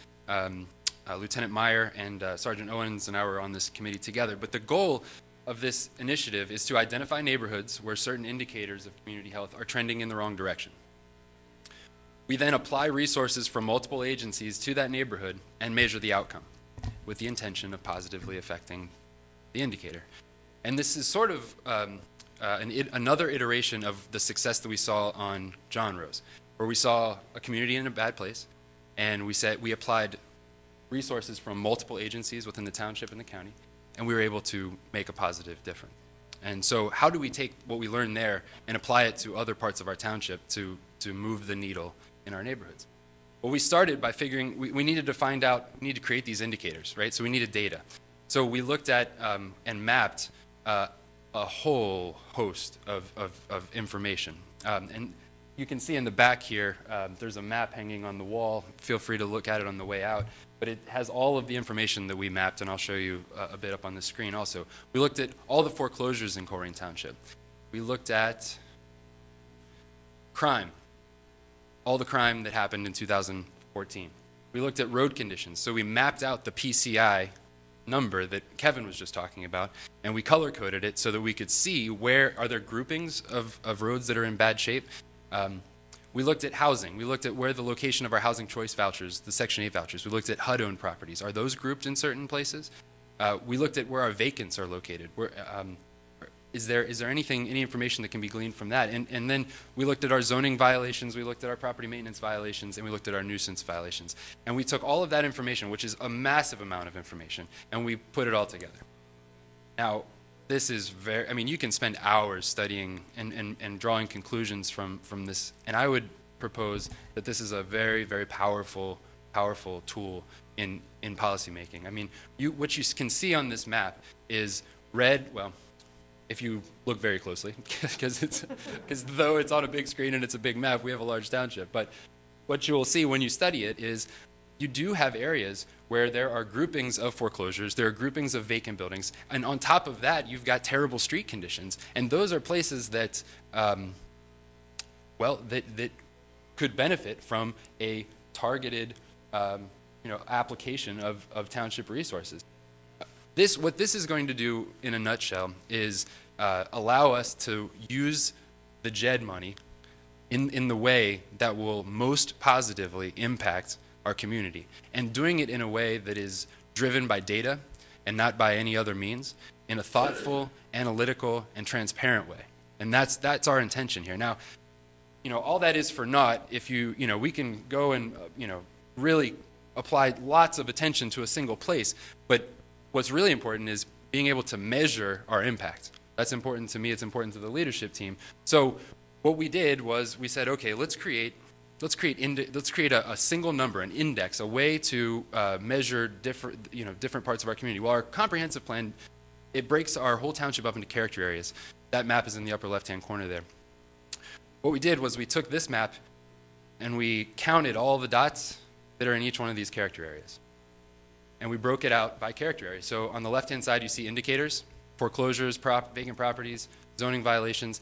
Lieutenant Meyer, and Sergeant Owens and I were on this committee together, but the goal of this initiative is to identify neighborhoods where certain indicators of community health are trending in the wrong direction. We then apply resources from multiple agencies to that neighborhood and measure the outcome with the intention of positively affecting the indicator. And this is sort of another iteration of the success that we saw on John Rose, where we saw a community in a bad place, and we applied resources from multiple agencies within the township and the county, and we were able to make a positive difference. And so how do we take what we learned there and apply it to other parts of our township to move the needle in our neighborhoods? Well, we started by figuring we needed to find out, we need to create these indicators, right? So we needed data. So we looked at and mapped a whole host of information. And you can see in the back here, there's a map hanging on the wall. Feel free to look at it on the way out. But it has all of the information that we mapped, and I'll show you a bit up on the screen also. We looked at all the foreclosures in Colerain Township. We looked at crime, all the crime that happened in 2014. We looked at road conditions. So we mapped out the PCI number that Kevin was just talking about, and we color-coded it so that we could see where are there groupings of roads that are in bad shape. We looked at housing. We looked at where the location of our housing choice vouchers, the Section 8 vouchers. We looked at HUD-owned properties. Are those grouped in certain places? We looked at where our vacants are located. Where, is there any information that can be gleaned from that? And then we looked at our zoning violations, we looked at our property maintenance violations, and we looked at our nuisance violations. And we took all of that information, which is a massive amount of information, and we put it all together. Now, this is I mean, you can spend hours studying and drawing conclusions from this, and I would propose that this is a very, very powerful tool in policymaking. I mean, what you can see on this map is red, well, if you look very closely, because though it's on a big screen and it's a big map, we have a large township. But what you will see when you study it is you do have areas where there are groupings of foreclosures, there are groupings of vacant buildings, and on top of that, you've got terrible street conditions. And those are places that, that could benefit from a targeted, application of township resources. What this is going to do, in a nutshell, is allow us to use the JED money in the way that will most positively impact our community, and doing it in a way that is driven by data and not by any other means, in a thoughtful, analytical, and transparent way. And that's our intention here. Now, all that is for naught if we can go and, really apply lots of attention to a single place, but what's really important is being able to measure our impact. That's important to me, it's important to the leadership team. So what we did was we said, okay, let's create a single number, an index, a way to measure different parts of our community. Well, our comprehensive plan, it breaks our whole township up into character areas. That map is in the upper left-hand corner there. What we did was we took this map and we counted all the dots that are in each one of these character areas. And we broke it out by character area. So on the left-hand side, you see indicators, foreclosures, vacant properties, zoning violations.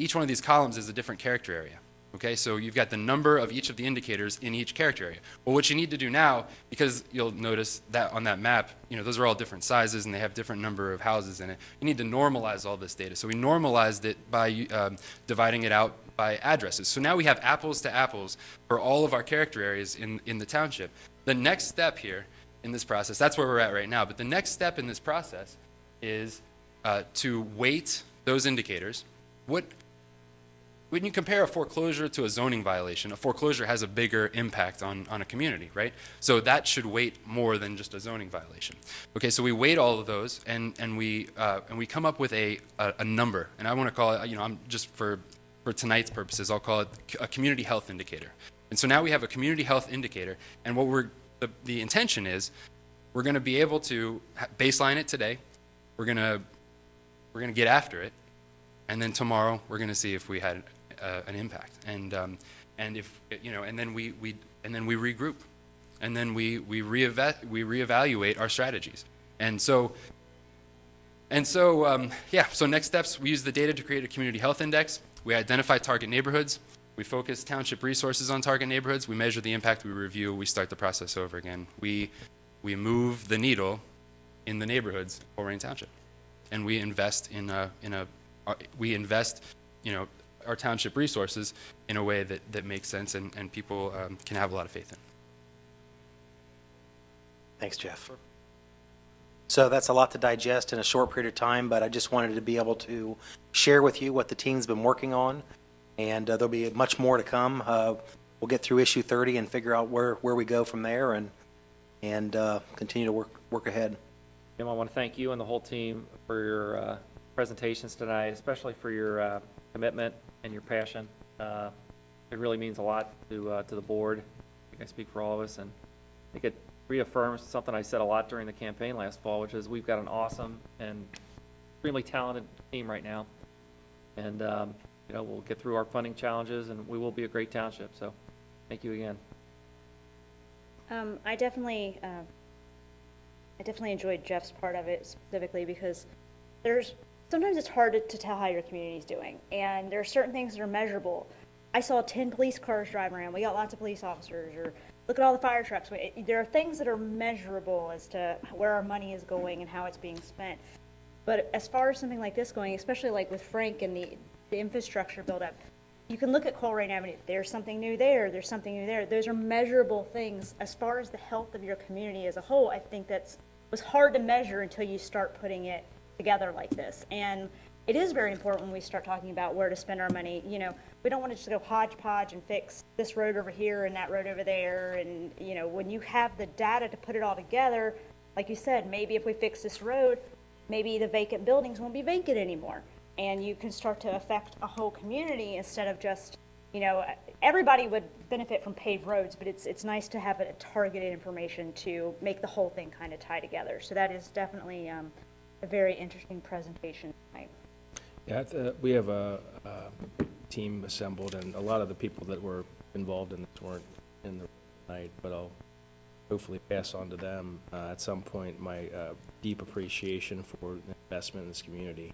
Each one of these columns is a different character area. Okay, so you've got the number of each of the indicators in each character area. Well, what you need to do now, because you'll notice that on that map, those are all different sizes and they have different number of houses in it. You need to normalize all this data. So we normalized it by dividing it out by addresses. So now we have apples to apples for all of our character areas in the township. The next step here in this process, that's where we're at right now, but the next step in this process is to weight those indicators. When you compare a foreclosure to a zoning violation, a foreclosure has a bigger impact on a community, right? So that should weight more than just a zoning violation. Okay, so we weight all of those, and we come up with a number, and I want to call it, I'm just for tonight's purposes, I'll call it a community health indicator. And so now we have a community health indicator, and what the intention is, we're going to be able to baseline it today. We're going to get after it, and then tomorrow we're going to see if we had an impact, and if and then we regroup, and then we reevaluate our strategies, so next steps, we use the data to create a community health index. We identify target neighborhoods. We focus township resources on target neighborhoods. We measure the impact. We review. We start the process over again. We move the needle in the neighborhoods of Colerain Township, and we invest our township resources in a way that makes sense and people can have a lot of faith in. Thanks, Jeff. So that's a lot to digest in a short period of time, but I just wanted to be able to share with you what the team's been working on, and there'll be much more to come. We'll get through issue 30 and figure out where we go from there, and continue to work ahead. Jim, I want to thank you and the whole team for your presentations tonight, especially for your commitment and your passion. It really means a lot to the board. I think I speak for all of us, and I think it reaffirms something I said a lot during the campaign last fall, which is we've got an awesome and extremely talented team right now. And, we'll get through our funding challenges, and we will be a great township. So thank you again. I definitely enjoyed Jeff's part of it specifically because sometimes it's hard to tell how your community's doing, and there are certain things that are measurable. I saw 10 police cars drive around. We got lots of police officers. Or look at all the fire trucks. There are things that are measurable as to where our money is going and how it's being spent. But as far as something like this going, especially like with Frank and the infrastructure buildup, you can look at Colerain Avenue. There's something new there. There's something new there. Those are measurable things. As far as the health of your community as a whole, I think was hard to measure until you start putting it together like this. And it is very important when we start talking about where to spend our money. We don't want to just go hodgepodge and fix this road over here and that road over there. And, when you have the data to put it all together, like you said, maybe if we fix this road, maybe the vacant buildings won't be vacant anymore. And you can start to affect a whole community instead of just, everybody would benefit from paved roads, but it's nice to have a targeted information to make the whole thing kind of tie together. So that is definitely a very interesting presentation tonight. Yeah, we have a team assembled, and a lot of the people that were involved in this weren't in the night, but I'll hopefully pass on to them at some point my deep appreciation for investment in this community.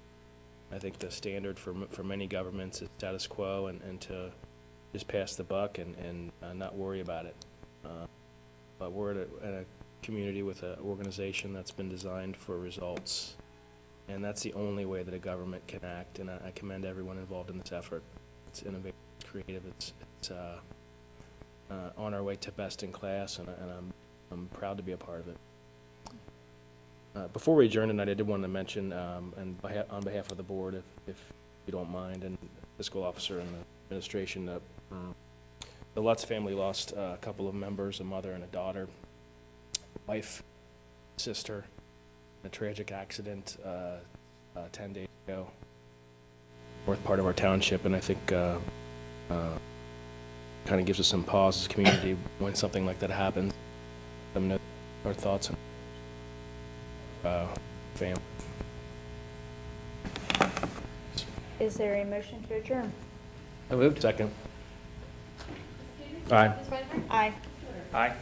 I think the standard for many governments is status quo and to just pass the buck and not worry about it. But we're in a community with an organization that's been designed for results. And that's the only way that a government can act, and I commend everyone involved in this effort. It's innovative, it's creative, it's on our way to best in class, and I'm proud to be a part of it. Before we adjourn tonight, I did want to mention, and on behalf of the board, if you don't mind, and fiscal officer and the administration, the Lutz family lost a couple of members, a mother and a daughter, wife, sister, a tragic accident 10 days ago, north part of our township, and I think kind of gives us some pause as a community when something like that happens. Let them know our thoughts on family. Is there a motion to adjourn? I moved. Second. Aye. Aye. Aye.